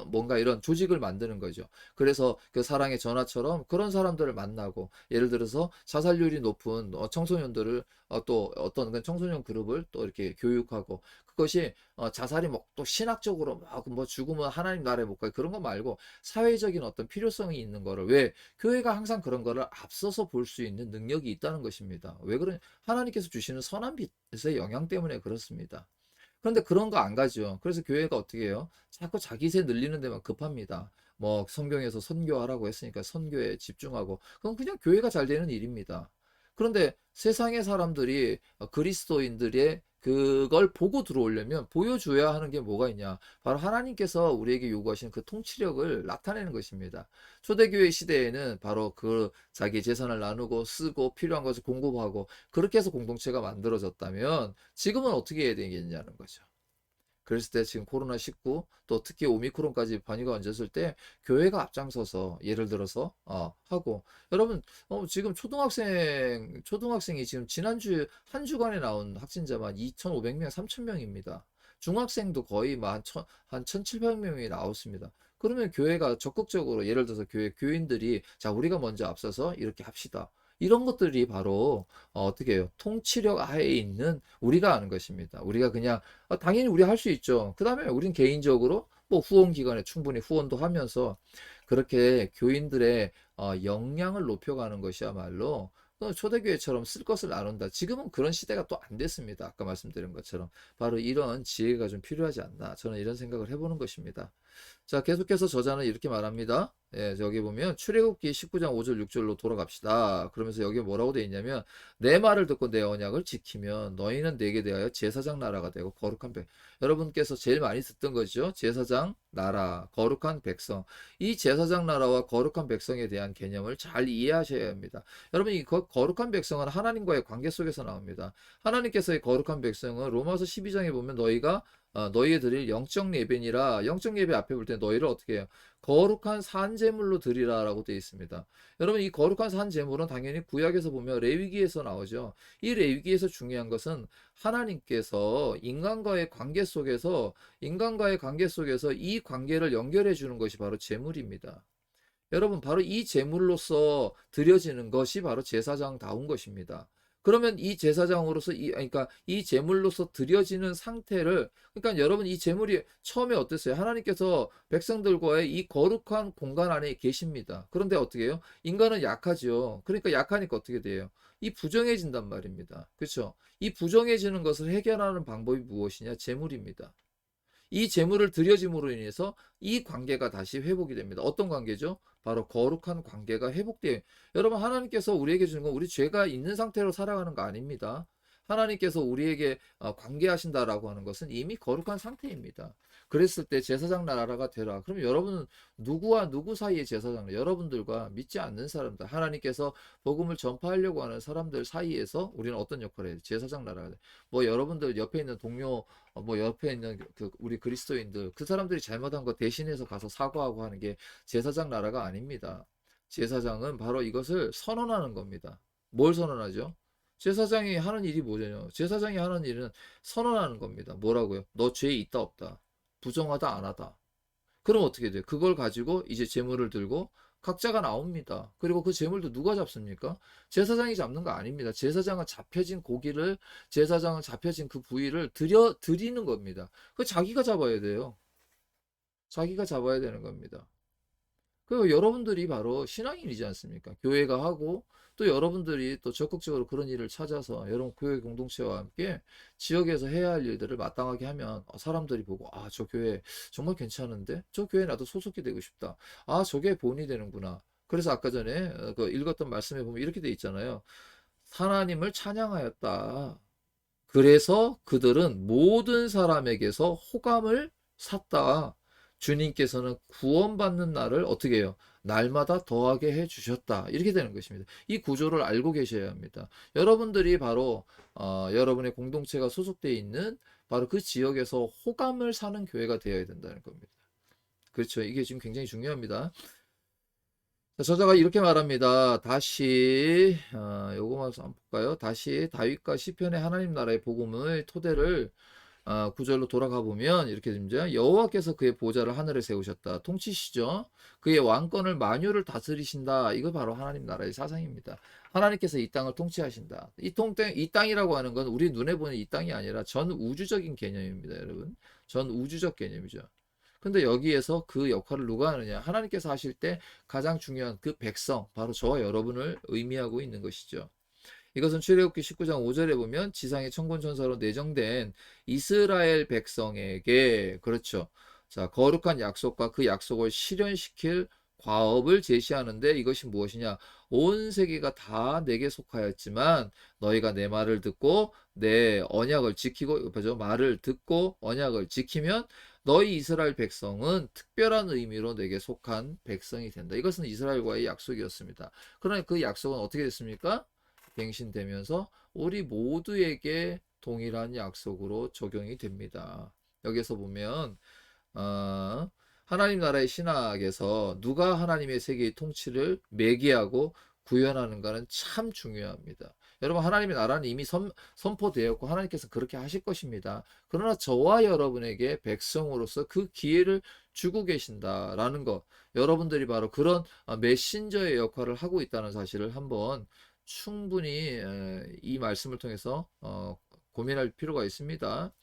뭔가 이런 조직을 만드는 거죠. 그래서 그 사랑의 전화처럼 그런 사람들을 만나고, 예를 들어서 자살률이 높은 청소년들을 또 어떤 그 청소년 그룹을 또 이렇게 교육하고, 그것이 자살이 뭐 또 신학적으로 막 뭐 죽으면 하나님 나라에 못 가, 그런 거 말고 사회적인 어떤 필요성이 있는 거를, 왜 교회가 항상 그런 거를 앞서서 볼 수 있는 능력이 있다는 것입니다. 왜 그런, 하나님께서 주시는 선한 빛의 영향 때문에 그렇습니다. 그런데 그런 거 안 가죠. 그래서 교회가 어떻게 해요? 자꾸 자기 세 늘리는 데만 급합니다. 뭐 성경에서 선교하라고 했으니까 선교에 집중하고, 그건 그냥 교회가 잘 되는 일입니다. 그런데 세상의 사람들이 그리스도인들의 그걸 보고 들어오려면 보여줘야 하는 게 뭐가 있냐? 바로 하나님께서 우리에게 요구하시는 그 통치력을 나타내는 것입니다. 초대교회 시대에는 바로 그 자기 재산을 나누고 쓰고 필요한 것을 공급하고, 그렇게 해서 공동체가 만들어졌다면 지금은 어떻게 해야 되겠냐는 거죠. 그랬을 때 지금 코로나19, 또 특히 오미크론까지 변이가 얹었을 때 교회가 앞장서서, 예를 들어서 하고, 여러분 지금 초등학생이 지금 지난주 한 주간에 나온 확진자만 2,500명, 3,000명입니다. 중학생도 거의 한 1,700명이 나왔습니다. 그러면 교회가 적극적으로, 예를 들어서 교인들이 자, 우리가 먼저 앞서서 이렇게 합시다. 이런 것들이 바로 어떻게 해요? 통치력 하에 있는 우리가 하는 것입니다. 우리가 그냥 당연히 우리 할 수 있죠. 그 다음에 우린 개인적으로 뭐 후원 기관에 충분히 후원도 하면서 그렇게 교인들의 역량을 높여가는 것이야말로 초대교회처럼 쓸 것을 나눈다. 지금은 그런 시대가 또 안 됐습니다. 아까 말씀드린 것처럼 바로 이런 지혜가 좀 필요하지 않나, 저는 이런 생각을 해보는 것입니다. 자, 계속해서 저자는 이렇게 말합니다. 예, 여기 보면 출애굽기 19장 5절 6절로 돌아갑시다. 그러면서 여기 뭐라고 되어 있냐면, 내 말을 듣고 내 언약을 지키면 너희는 내게 대하여 제사장 나라가 되고 거룩한 여러분께서 제일 많이 듣던 거죠. 제사장 나라, 거룩한 백성. 이 제사장 나라와 거룩한 백성에 대한 개념을 잘 이해하셔야 합니다. 여러분, 이 거룩한 백성은 하나님과의 관계 속에서 나옵니다. 하나님께서의 거룩한 백성은 로마서 12장에 보면 너희에 드릴 영적 예배니라, 영적 예배 앞에 볼 때 너희를 어떻게 해요? 거룩한 산제물로 드리라라고 되어 있습니다. 여러분, 이 거룩한 산제물은 당연히 구약에서 보면 레위기에서 나오죠. 이 레위기에서 중요한 것은 하나님께서 인간과의 관계 속에서 이 관계를 연결해 주는 것이 바로 제물입니다. 여러분, 바로 이 제물로서 드려지는 것이 바로 제사장다운 것입니다. 그러면 이 제사장으로서 그러니까 이 제물로서 드려지는 상태를, 그러니까 여러분, 이 제물이 처음에 어땠어요? 하나님께서 백성들과의 이 거룩한 공간 안에 계십니다. 그런데 어떻게 해요? 인간은 약하죠. 그러니까 약하니까 어떻게 돼요? 이 부정해진단 말입니다. 그렇죠? 이 부정해지는 것을 해결하는 방법이 무엇이냐? 제물입니다. 이 제물을 드려짐으로 인해서 이 관계가 다시 회복이 됩니다. 어떤 관계죠? 바로 거룩한 관계가 회복돼요. 여러분, 하나님께서 우리에게 주는 건 우리 죄가 있는 상태로 살아가는 거 아닙니다. 하나님께서 우리에게 관계하신다라고 하는 것은 이미 거룩한 상태입니다. 그랬을 때 제사장 나라가 되라. 그럼 여러분은 누구와 누구 사이의 제사장? 여러분들과 믿지 않는 사람들, 하나님께서 복음을 전파하려고 하는 사람들 사이에서 우리는 어떤 역할을 해요? 제사장 나라가 돼. 뭐 여러분들 옆에 있는 동료, 뭐 옆에 있는 우리 그리스도인들, 그 사람들이 잘못한 거 대신해서 가서 사과하고 하는 게 제사장 나라가 아닙니다. 제사장은 바로 이것을 선언하는 겁니다. 뭘 선언하죠? 제사장이 하는 일이 뭐냐요? 제사장이 하는 일은 선언하는 겁니다. 뭐라고요? 너 죄 있다 없다. 부정하다 안 하다. 그럼 어떻게 돼요? 그걸 가지고 이제 제물을 들고 각자가 나옵니다. 그리고 그 제물도 누가 잡습니까? 제사장이 잡는 거 아닙니다. 제사장은 잡혀진 고기를, 제사장은 잡혀진 그 부위를 드리는 겁니다. 그 자기가 잡아야 돼요. 자기가 잡아야 되는 겁니다. 그 여러분들이 바로 신앙인이지 않습니까? 교회가 하고 또 여러분들이 또 적극적으로 그런 일을 찾아서 여러분 교회 공동체와 함께 지역에서 해야 할 일들을 마땅하게 하면 사람들이 보고 아, 저 교회 정말 괜찮은데? 저 교회 나도 소속이 되고 싶다. 아, 저게 본이 되는구나. 그래서 아까 전에 그 읽었던 말씀에 보면 이렇게 돼 있잖아요. 하나님을 찬양하였다. 그래서 그들은 모든 사람에게서 호감을 샀다. 주님께서는 구원받는 날을 어떻게 해요? 날마다 더하게 해 주셨다. 이렇게 되는 것입니다. 이 구조를 알고 계셔야 합니다. 여러분들이 바로 여러분의 공동체가 소속되어 있는 바로 그 지역에서 호감을 사는 교회가 되어야 된다는 겁니다. 그렇죠. 이게 지금 굉장히 중요합니다. 저자가 이렇게 말합니다. 다시 요거만 한번 볼까요? 다시 다윗과 시편의 하나님 나라의 복음의 토대를 구절로 돌아가 보면 이렇게 됩니다. 여호와께서 그의 보좌를 하늘에 세우셨다. 통치시죠. 그의 왕권을 만유를 다스리신다. 이거 바로 하나님 나라의 사상입니다. 하나님께서 이 땅을 통치하신다. 이 땅이라고 하는 건 우리 눈에 보는 이 땅이 아니라 전 우주적인 개념입니다, 여러분. 전 우주적 개념이죠. 근데 여기에서 그 역할을 누가 하느냐? 하나님께서 하실 때 가장 중요한 그 백성, 바로 저와 여러분을 의미하고 있는 것이죠. 이것은 출애굽기 19장 5절에 보면 지상의 천군천사로 내정된 이스라엘 백성에게 그렇죠. 자, 거룩한 약속과 그 약속을 실현시킬 과업을 제시하는데 이것이 무엇이냐? 온 세계가 다 내게 속하였지만 너희가 내 말을 듣고 내 언약을 지키고 그죠? 말을 듣고 언약을 지키면 너희 이스라엘 백성은 특별한 의미로 내게 속한 백성이 된다. 이것은 이스라엘과의 약속이었습니다. 그러나 그 약속은 어떻게 됐습니까? 갱신되면서 우리 모두에게 동일한 약속으로 적용이 됩니다. 여기서 보면 하나님 나라의 신학에서 누가 하나님의 세계의 통치를 매개하고 구현하는가는 참 중요합니다. 여러분, 하나님의 나라는 이미 선포되었고 하나님께서 그렇게 하실 것입니다. 그러나 저와 여러분에게 백성으로서 그 기회를 주고 계신다라는 것, 여러분들이 바로 그런 메신저의 역할을 하고 있다는 사실을 한번 충분히 이 말씀을 통해서 고민할 필요가 있습니다.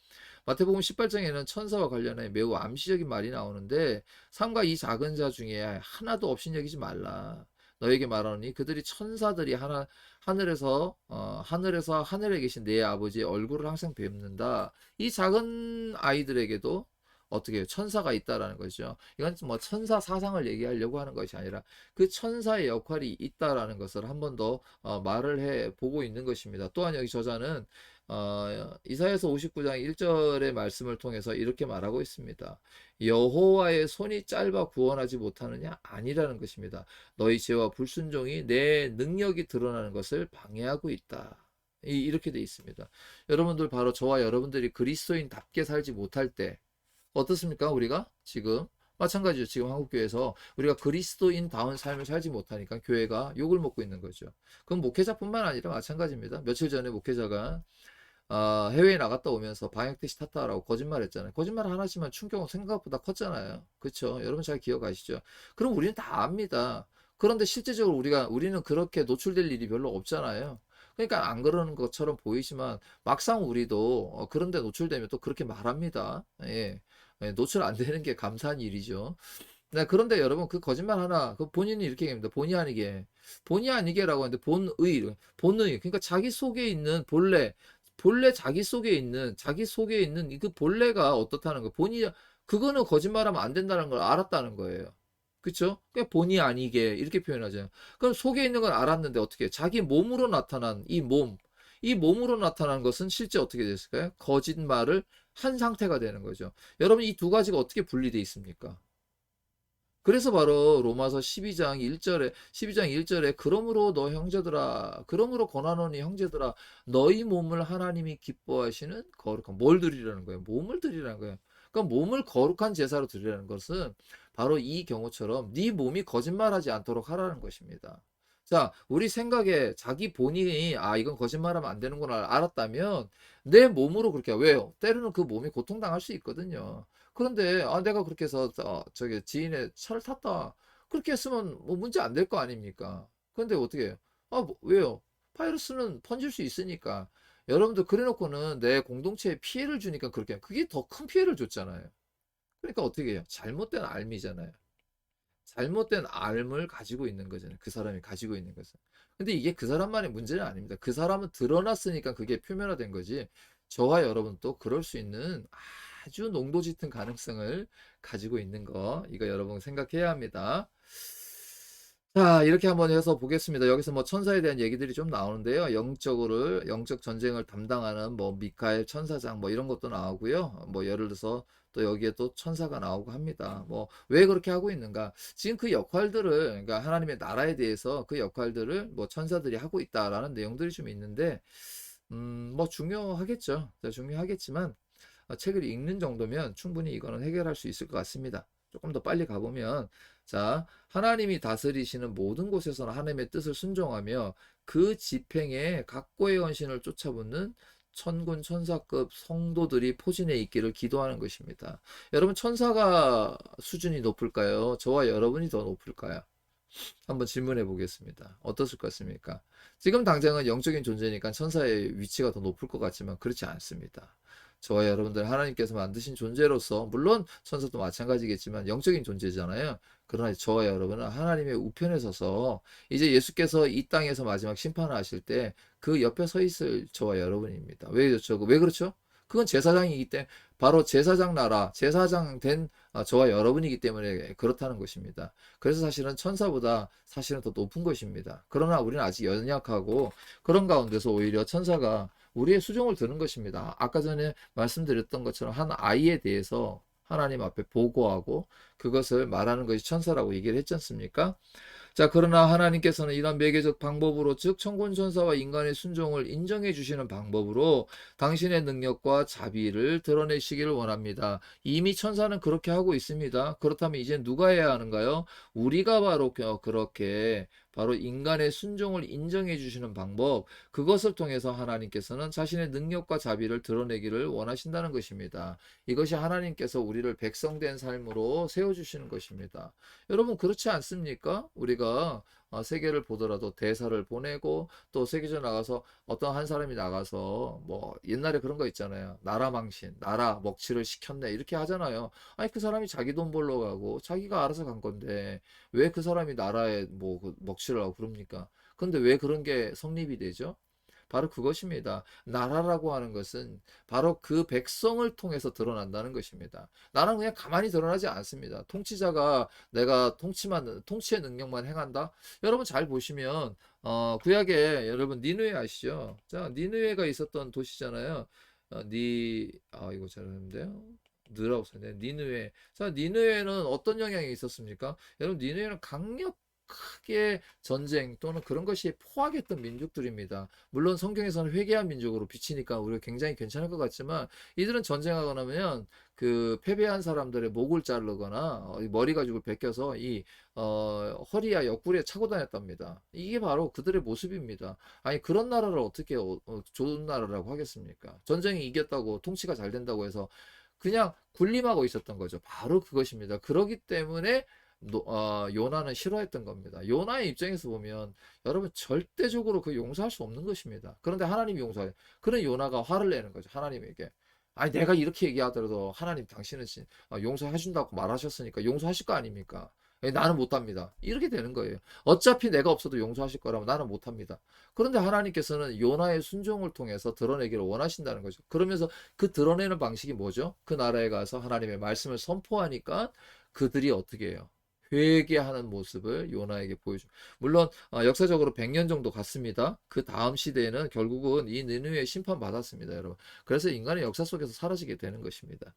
마태복음 18장에는 천사와 관련해 매우 암시적인 말이 나오는데 삼가 이 작은 자 중에 하나도 없인 여기지 말라. 너에게 말하노니 그들이 천사들이 하늘에서 하늘에 계신 내 아버지의 얼굴을 항상 뵙는다. 이 작은 아이들에게도 어떻게 해요? 천사가 있다라는 거죠. 이건 뭐 천사 사상을 얘기하려고 하는 것이 아니라 그 천사의 역할이 있다라는 것을 한 번 더 말을 해 보고 있는 것입니다. 또한 여기 저자는 이사야서 59장 1절의 말씀을 통해서 이렇게 말하고 있습니다. 여호와의 손이 짧아 구원하지 못하느냐? 아니라는 것입니다. 너희 죄와 불순종이 내 능력이 드러나는 것을 방해하고 있다. 이렇게 돼 있습니다. 여러분들 바로 저와 여러분들이 그리스도인답게 살지 못할 때 어떻습니까? 우리가 지금 마찬가지죠. 지금 한국교회에서 우리가 그리스도인다운 삶을 살지 못하니까 교회가 욕을 먹고 있는 거죠. 그건 목회자뿐만 아니라 마찬가지입니다. 며칠 전에 목회자가 해외에 나갔다 오면서 방역택시 탔다라고 거짓말했잖아요. 거짓말 하나지만 충격은 생각보다 컸잖아요. 그렇죠? 여러분 잘 기억하시죠? 그럼 우리는 다 압니다. 그런데 실제적으로 우리는 그렇게 노출될 일이 별로 없잖아요. 그러니까 안 그러는 것처럼 보이지만 막상 우리도 그런데 노출되면 또 그렇게 말합니다. 예. 노출 안 되는 게 감사한 일이죠. 네, 그런데 여러분 그 거짓말 하나 그 본인이 이렇게 얘기합니다. 본의 아니게라고 하는데 본의 그러니까 자기 속에 있는 본래 자기 속에 있는 그 본래가 어떻다는 거 그거는 거짓말하면 안 된다는 걸 알았다는 거예요. 그쵸? 그냥 본의 아니게 이렇게 표현하잖아요. 그럼 속에 있는 걸 알았는데 어떻게 자기 몸으로 나타난 이 몸, 이 몸으로 나타난 것은 실제 어떻게 됐을까요? 거짓말을 한 상태가 되는 거죠. 여러분 이 두 가지가 어떻게 분리돼 있습니까? 그래서 바로 로마서 12장 1절에 12장 1절에 그러므로 너 형제들아 그러므로 권하노니 형제들아 너희 몸을 하나님이 기뻐하시는 거룩한 뭘 드리라는 거예요. 몸을 드리라는 거예요. 그러니까 몸을 거룩한 제사로 드리라는 것은 바로 이 경우처럼 네 몸이 거짓말하지 않도록 하라는 것입니다. 자, 우리 생각에 자기 본인이 아 이건 거짓말하면 안 되는구나 알았다면 내 몸으로 그렇게 왜요? 때로는 그 몸이 고통당할 수 있거든요. 그런데 아 내가 그렇게 해서 저기 지인의 차를 탔다. 그렇게 했으면 뭐 문제 안 될 거 아닙니까? 그런데 어떻게 해요? 아 왜요? 바이러스는 번질 수 있으니까. 여러분들 그래놓고는 내 공동체에 피해를 주니까 그렇게 그게 더 큰 피해를 줬잖아요. 그러니까 어떻게 해요? 잘못된 알미잖아요. 잘못된 알을 가지고 있는 거잖아요. 그 사람이 가지고 있는 것은. 근데 이게 그 사람만의 문제는 아닙니다. 그 사람은 드러났으니까 그게 표면화된 거지. 저와 여러분도 그럴 수 있는 아주 농도 짙은 가능성을 가지고 있는 거, 이거 여러분 생각해야 합니다. 자, 이렇게 한번 해서 보겠습니다. 여기서 뭐 천사에 대한 얘기들이 좀 나오는데요. 영적으로, 영적 전쟁을 담당하는 뭐 미카엘 천사장 뭐 이런 것도 나오고요. 뭐 예를 들어서 또 여기에 또 천사가 나오고 합니다. 뭐 왜 그렇게 하고 있는가? 지금 그 역할들을, 그러니까 하나님의 나라에 대해서 그 역할들을 뭐 천사들이 하고 있다라는 내용들이 좀 있는데, 뭐 중요하겠죠. 중요하겠지만, 책을 읽는 정도면 충분히 이거는 해결할 수 있을 것 같습니다. 조금 더 빨리 가보면, 자, 하나님이 다스리시는 모든 곳에서는 하나님의 뜻을 순종하며 그 집행에 각고의 헌신을 쫓아붙는 천군 천사급 성도들이 포진해 있기를 기도하는 것입니다. 여러분, 천사가 수준이 높을까요? 저와 여러분이 더 높을까요? 한번 질문해 보겠습니다. 어떠실 것 같습니까? 지금 당장은 영적인 존재니까 천사의 위치가 더 높을 것 같지만 그렇지 않습니다. 저와 여러분들 하나님께서 만드신 존재로서 물론 천사도 마찬가지겠지만 영적인 존재잖아요. 그러나 저와 여러분은 하나님의 우편에 서서 이제 예수께서 이 땅에서 마지막 심판을 하실 때 그 옆에 서 있을 저와 여러분입니다. 왜 그렇죠? 왜 그렇죠? 그건 제사장이기 때문에 바로 제사장 나라, 제사장 된 저와 여러분이기 때문에 그렇다는 것입니다. 그래서 사실은 천사보다 사실은 더 높은 것입니다. 그러나 우리는 아직 연약하고 그런 가운데서 오히려 천사가 우리의 수종을 드는 것입니다. 아까 전에 말씀드렸던 것처럼 한 아이에 대해서 하나님 앞에 보고하고 그것을 말하는 것이 천사라고 얘기를 했지 않습니까? 자, 그러나 하나님께서는 이런 매개적 방법으로, 즉 천군천사와 인간의 순종을 인정해 주시는 방법으로 당신의 능력과 자비를 드러내시기를 원합니다. 이미 천사는 그렇게 하고 있습니다. 그렇다면 이제 누가 해야 하는가요? 우리가 바로 그렇게 바로 인간의 순종을 인정해 주시는 방법, 그것을 통해서 하나님께서는 자신의 능력과 자비를 드러내기를 원하신다는 것입니다. 이것이 하나님께서 우리를 백성된 삶으로 세워주시는 것입니다. 여러분 그렇지 않습니까? 우리가 세계를 보더라도 대사를 보내고 또 세계적으로 나가서 어떤 한 사람이 나가서 뭐 옛날에 그런 거 있잖아요. 나라 망신, 나라 먹칠을 시켰네 이렇게 하잖아요. 아니 그 사람이 자기 돈 벌러 가고 자기가 알아서 간 건데 왜 그 사람이 나라에 뭐 먹칠을 하고 그럽니까? 근데 왜 그런 게 성립이 되죠? 바로 그것입니다. 나라라고 하는 것은 바로 그 백성을 통해서 드러난다는 것입니다. 나는 그냥 가만히 드러나지 않습니다. 통치자가 내가 통치의 능력만 행한다? 여러분 잘 보시면 구약에 여러분 니느웨 아시죠? 자, 니느웨가 있었던 도시잖아요. 이거 잘하는데요. 느라고 써네. 니느웨. 자, 니느웨는 어떤 영향이 있었습니까? 여러분 니느웨는 크게 전쟁 또는 그런 것이 포악했던 민족들입니다. 물론 성경에서는 회개한 민족으로 비치니까 우리가 굉장히 괜찮을 것 같지만 이들은 전쟁하고 나면 그 패배한 사람들의 목을 자르거나 머리 가지고 베껴서 이 허리야 옆구리에 차고 다녔답니다. 이게 바로 그들의 모습입니다. 아니 그런 나라를 어떻게 좋은 나라라고 하겠습니까? 전쟁이 이겼다고 통치가 잘 된다고 해서 그냥 군림하고 있었던 거죠. 바로 그것입니다. 그러기 때문에 요나는 싫어했던 겁니다. 요나의 입장에서 보면 여러분 절대적으로 그 용서할 수 없는 것입니다. 그런데 하나님이 용서해요. 그런 요나가 화를 내는 거죠. 하나님에게. 아니 내가 이렇게 얘기하더라도 하나님 당신은 용서해 준다고 말하셨으니까 용서하실 거 아닙니까? 나는 못합니다. 이렇게 되는 거예요. 어차피 내가 없어도 용서하실 거라면 나는 못합니다. 그런데 하나님께서는 요나의 순종을 통해서 드러내기를 원하신다는 거죠. 그러면서 그 드러내는 방식이 뭐죠? 그 나라에 가서 하나님의 말씀을 선포하니까 그들이 어떻게 해요? 회개하는 모습을 요나에게 보여줍니다. 물론 역사적으로 100년 정도 갔습니다. 그 다음 시대에는 결국은 이 니느웨에 심판받았습니다, 여러분. 그래서 인간의 역사 속에서 사라지게 되는 것입니다.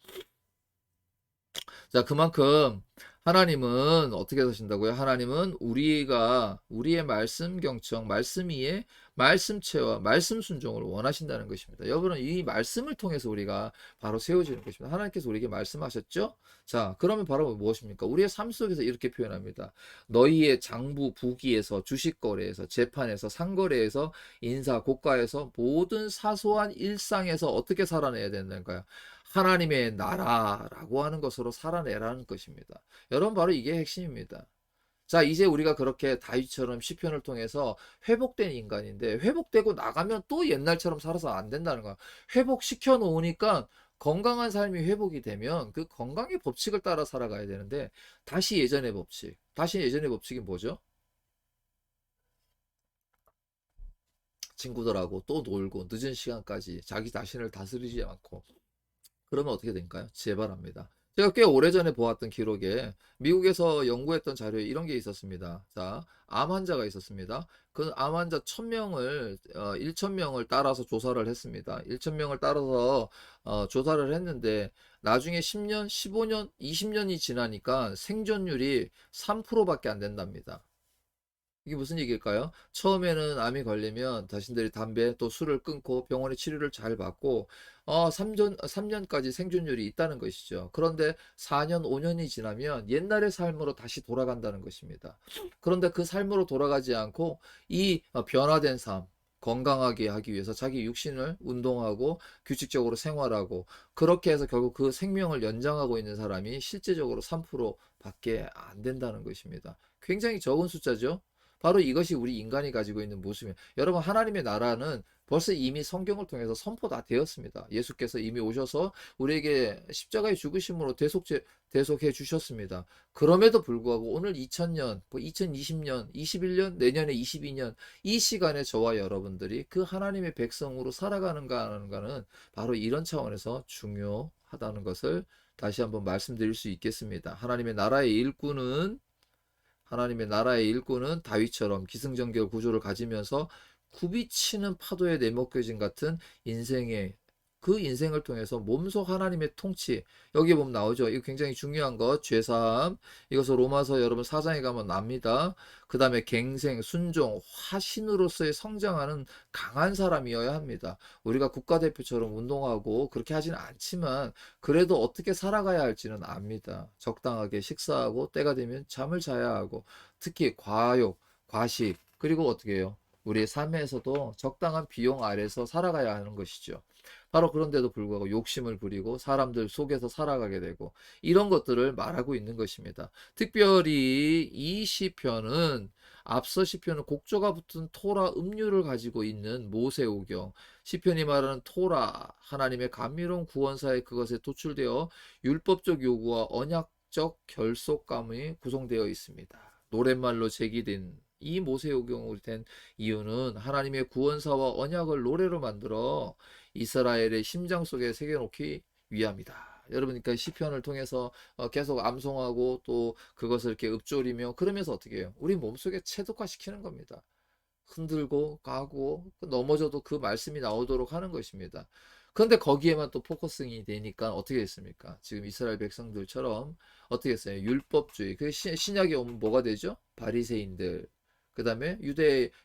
자, 그만큼 하나님은 어떻게 사신다고요? 하나님은 우리의 말씀 경청, 말씀 이해, 말씀체와 말씀 순종을 원하신다는 것입니다. 여러분은 이 말씀을 통해서 우리가 바로 세워지는 것입니다. 하나님께서 우리에게 말씀하셨죠? 자, 그러면 바로 무엇입니까? 우리의 삶 속에서 이렇게 표현합니다. 너희의 장부, 부기에서, 주식거래에서, 재판에서, 상거래에서, 인사, 고가에서, 모든 사소한 일상에서 어떻게 살아내야 된다는가요? 하나님의 나라라고 하는 것으로 살아내라는 것입니다. 여러분, 바로 이게 핵심입니다. 자, 이제 우리가 그렇게 다윗처럼 시편을 통해서 회복된 인간인데, 회복되고 나가면 또 옛날처럼 살아서 안 된다는 거야. 회복시켜 놓으니까 건강한 삶이 회복이 되면 그 건강의 법칙을 따라 살아가야 되는데, 다시 예전의 법칙. 다시 예전의 법칙이 뭐죠? 친구들하고 또 놀고 늦은 시간까지 자기 자신을 다스리지 않고 그러면 어떻게 될까요? 재발합니다. 제가 꽤 오래전에 보았던 기록에 미국에서 연구했던 자료에 이런 게 있었습니다. 자, 암 환자가 있었습니다. 그 암 환자 1000명을 1000명을 따라서 조사를 했습니다. 1000명을 따라서 조사를 했는데 나중에 10년, 15년, 20년이 지나니까 생존율이 3%밖에 안 된답니다. 이게 무슨 얘기일까요? 처음에는 암이 걸리면 자신들이 담배 또 술을 끊고 병원에 치료를 잘 받고 3년까지 생존율이 있다는 것이죠. 그런데 4년, 5년이 지나면 옛날의 삶으로 다시 돌아간다는 것입니다. 그런데 그 삶으로 돌아가지 않고 이 변화된 삶, 건강하게 하기 위해서 자기 육신을 운동하고 규칙적으로 생활하고 그렇게 해서 결국 그 생명을 연장하고 있는 사람이 실제적으로 3%밖에 안 된다는 것입니다. 굉장히 적은 숫자죠. 바로 이것이 우리 인간이 가지고 있는 모습이에요. 여러분, 하나님의 나라는 벌써 이미 성경을 통해서 선포 다 되었습니다. 예수께서 이미 오셔서 우리에게 십자가의 죽으심으로 대속해 주셨습니다. 그럼에도 불구하고 오늘 2000년, 2020년, 21년, 내년에 22년 이 시간에 저와 여러분들이 그 하나님의 백성으로 살아가는가 하는가는 바로 이런 차원에서 중요하다는 것을 다시 한번 말씀드릴 수 있겠습니다. 하나님의 나라의 일꾼은 다윗처럼 기승전결 구조를 가지면서 굽이치는 파도에 내몰겨진 같은 인생의 그 인생을 통해서 몸소 하나님의 통치 여기 보면 나오죠. 이거 굉장히 중요한 것 죄사함 이것을 로마서 여러분 4장에 가면 납니다. 그 다음에 갱생 순종 화신으로서의 성장하는 강한 사람이어야 합니다. 우리가 국가대표처럼 운동하고 그렇게 하지는 않지만 그래도 어떻게 살아가야 할지는 압니다. 적당하게 식사하고 때가 되면 잠을 자야 하고 특히 과욕 과식 그리고 어떻게 해요? 우리의 삶에서도 적당한 비용 아래서 살아가야 하는 것이죠. 바로 그런데도 불구하고 욕심을 부리고 사람들 속에서 살아가게 되고 이런 것들을 말하고 있는 것입니다. 특별히 이 시편은 앞서 시편은 곡조가 붙은 토라 음료를 가지고 있는 모세오경 시편이 말하는 토라 하나님의 감미로운 구원사의 그것에 도출되어 율법적 요구와 언약적 결속감이 구성되어 있습니다. 노랫말로 제기된 이 모세오경으로 된 이유는 하나님의 구원사와 언약을 노래로 만들어 이스라엘의 심장 속에 새겨놓기 위함이다. 여러분, 그러니까 시편을 통해서 계속 암송하고 또 그것을 이렇게 읊조리며 그러면서 어떻게 해요? 우리 몸속에 체독화시키는 겁니다. 흔들고 가고 넘어져도 그 말씀이 나오도록 하는 것입니다. 그런데 거기에만 또 포커싱이 되니까 어떻게 됐습니까? 지금 이스라엘 백성들처럼 어떻게 했어요? 율법주의. 그 신약에 오면 뭐가 되죠? 바리새인들. 그다음에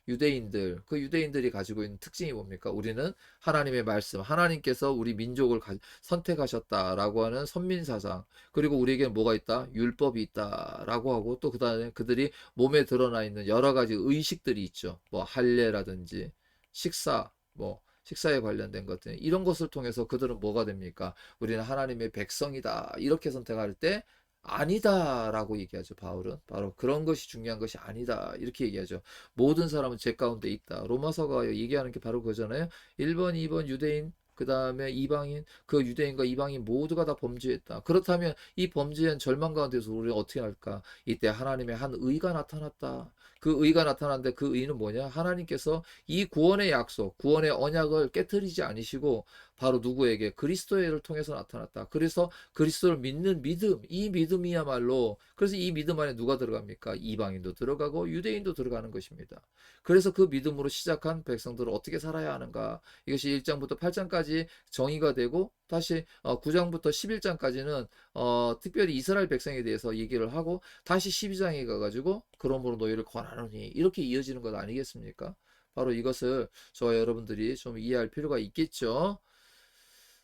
유대인들. 그 유대인들이 가지고 있는 특징이 뭡니까? 우리는 하나님의 말씀, 하나님께서 우리 민족을 선택하셨다라고 하는 선민사상. 그리고 우리에게는 뭐가 있다? 율법이 있다라고 하고 또 그다음에 그들이 몸에 드러나 있는 여러 가지 의식들이 있죠. 뭐 할례라든지 식사, 뭐 식사에 관련된 것들 이런 것을 통해서 그들은 뭐가 됩니까? 우리는 하나님의 백성이다. 이렇게 선택할 때 아니다라고 얘기하죠. 바울은 바로 그런 것이 중요한 것이 아니다. 이렇게 얘기하죠. 모든 사람은 죄 가운데 있다. 로마서가 얘기하는 게 바로 그거잖아요. 1번, 2번 유대인 그 다음에 이방인, 그 유대인과 이방인 모두가 다 범죄했다. 그렇다면 이 범죄한 절망 가운데서 우리는 어떻게 할까? 이때 하나님의 한 의가 나타났다. 그 의가 나타났는데 그 의는 뭐냐? 하나님께서 이 구원의 약속, 구원의 언약을 깨뜨리지 않으시고 바로 누구에게? 그리스도를 통해서 나타났다. 그래서 그리스도를 믿는 믿음, 이 믿음이야말로, 그래서 이 믿음 안에 누가 들어갑니까? 이방인도 들어가고 유대인도 들어가는 것입니다. 그래서 그 믿음으로 시작한 백성들을 어떻게 살아야 하는가? 이것이 1장부터 8장까지 정의가 되고, 다시 9장부터 11장까지는 특별히 이스라엘 백성에 대해서 얘기를 하고, 다시 12장에 가가지고 그러므로 너희를 권하노니 이렇게 이어지는 것 아니겠습니까? 바로 이것을 저와 여러분들이 좀 이해할 필요가 있겠죠.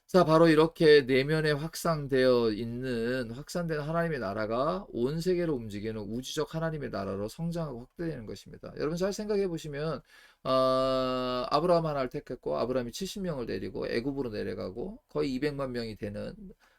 자, 바로 이렇게 내면에 확산되어 있는, 확산된 하나님의 나라가 온 세계로 움직이는 우주적 하나님의 나라로 성장하고 확대되는 것입니다. 여러분 잘 생각해 보시면, 아브라함 하나를 택했고, 아브라함이 70명을 데리고 애굽으로 내려가고, 거의 200만 명이 되는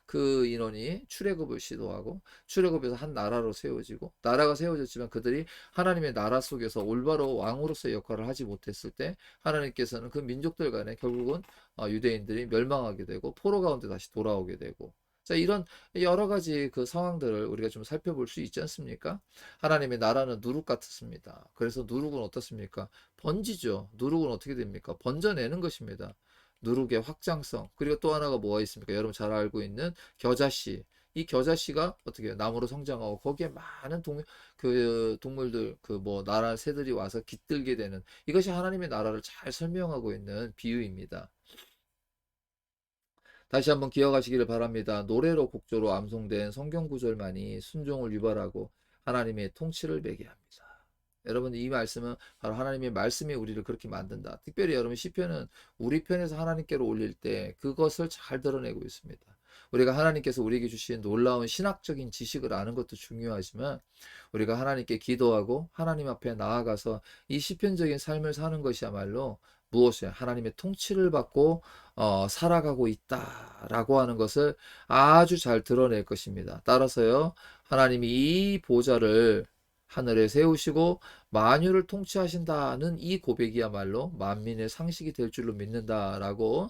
그 인원이 출애굽을 시도하고, 출애굽에서 한 나라로 세워지고, 나라가 세워졌지만 그들이 하나님의 나라 속에서 올바로 왕으로서의 역할을 하지 못했을 때, 하나님께서는 그 민족들 간에 결국은 유대인들이 멸망하게 되고 포로 가운데 다시 돌아오게 되고, 자, 이런 여러 가지 그 상황들을 우리가 좀 살펴볼 수 있지 않습니까? 하나님의 나라는 누룩 같습니다. 그래서 누룩은 어떻습니까? 번지죠. 누룩은 어떻게 됩니까? 번져내는 것입니다. 누룩의 확장성. 그리고 또 하나가 뭐가 있습니까? 여러분 잘 알고 있는 겨자씨. 이 겨자씨가 어떻게 나무로 성장하고 거기에 많은 동물들, 그 뭐 나라 새들이 와서 깃들게 되는, 이것이 하나님의 나라를 잘 설명하고 있는 비유입니다. 다시 한번 기억하시기를 바랍니다. 노래로 곡조로 암송된 성경 구절만이 순종을 유발하고 하나님의 통치를 매게 합니다. 여러분 이 말씀은 바로 하나님의 말씀이 우리를 그렇게 만든다. 특별히 여러분 시편은 우리 편에서 하나님께로 올릴 때 그것을 잘 드러내고 있습니다. 우리가 하나님께서 우리에게 주신 놀라운 신학적인 지식을 아는 것도 중요하지만, 우리가 하나님께 기도하고 하나님 앞에 나아가서 이 시편적인 삶을 사는 것이야말로 무엇이야? 하나님의 통치를 받고 살아가고 있다라고 하는 것을 아주 잘 드러낼 것입니다. 따라서요, 하나님이 이 보좌를 하늘에 세우시고 만유를 통치하신다는 이 고백이야말로 만민의 상식이 될 줄로 믿는다라고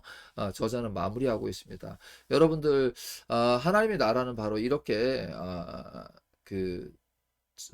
저자는 마무리하고 있습니다. 여러분들, 하나님의 나라는 바로 이렇게 그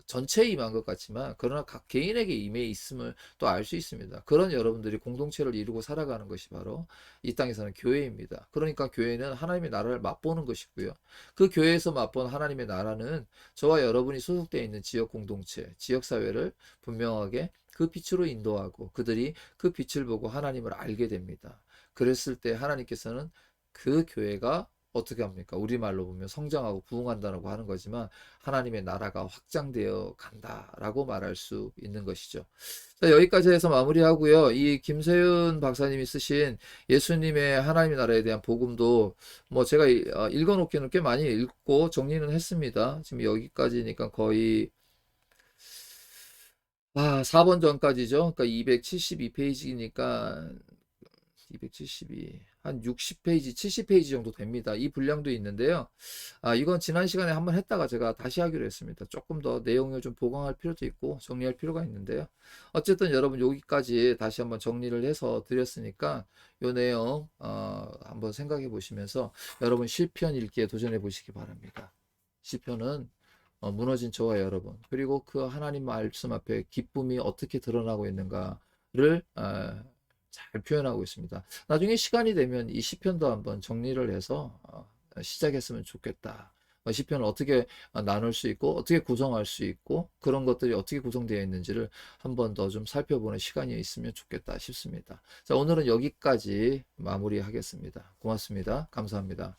전체에 임한 것 같지만, 그러나 각 개인에게 임해 있음을 또 알 수 있습니다. 그런 여러분들이 공동체를 이루고 살아가는 것이 바로 이 땅에서는 교회입니다. 그러니까 교회는 하나님의 나라를 맛보는 것이고요. 그 교회에서 맛본 하나님의 나라는 저와 여러분이 소속되어 있는 지역 공동체, 지역 사회를 분명하게 그 빛으로 인도하고 그들이 그 빛을 보고 하나님을 알게 됩니다. 그랬을 때 하나님께서는 그 교회가 어떻게 합니까? 우리말로 보면 성장하고 부흥한다고 하는 거지만 하나님의 나라가 확장되어 간다라고 말할 수 있는 것이죠. 자, 여기까지 해서 마무리하고요. 이 김세윤 박사님이 쓰신 예수님의 하나님의 나라에 대한 복음도 뭐 제가 읽어놓기는 꽤 많이 읽고 정리는 했습니다. 지금 여기까지니까 거의 4번 전까지죠. 그러니까 272페이지니까 272, 한 60페이지, 70페이지 정도 됩니다. 이 분량도 있는데요. 이건 지난 시간에 한번 했다가 제가 다시 하기로 했습니다. 조금 더 내용을 좀 보강할 필요도 있고 정리할 필요가 있는데요. 어쨌든 여러분 여기까지 다시 한번 정리를 해서 드렸으니까 요 내용 한번 생각해 보시면서 여러분 시편 읽기에 도전해 보시기 바랍니다. 시편은 무너진 저와 여러분, 그리고 그 하나님 말씀 앞에 기쁨이 어떻게 드러나고 있는가를 잘 표현하고 있습니다. 나중에 시간이 되면 이 시편도 한번 정리를 해서 시작했으면 좋겠다. 시편을 어떻게 나눌 수 있고 어떻게 구성할 수 있고 그런 것들이 어떻게 구성되어 있는지를 한번 더 좀 살펴보는 시간이 있으면 좋겠다 싶습니다. 자, 오늘은 여기까지 마무리하겠습니다. 고맙습니다. 감사합니다.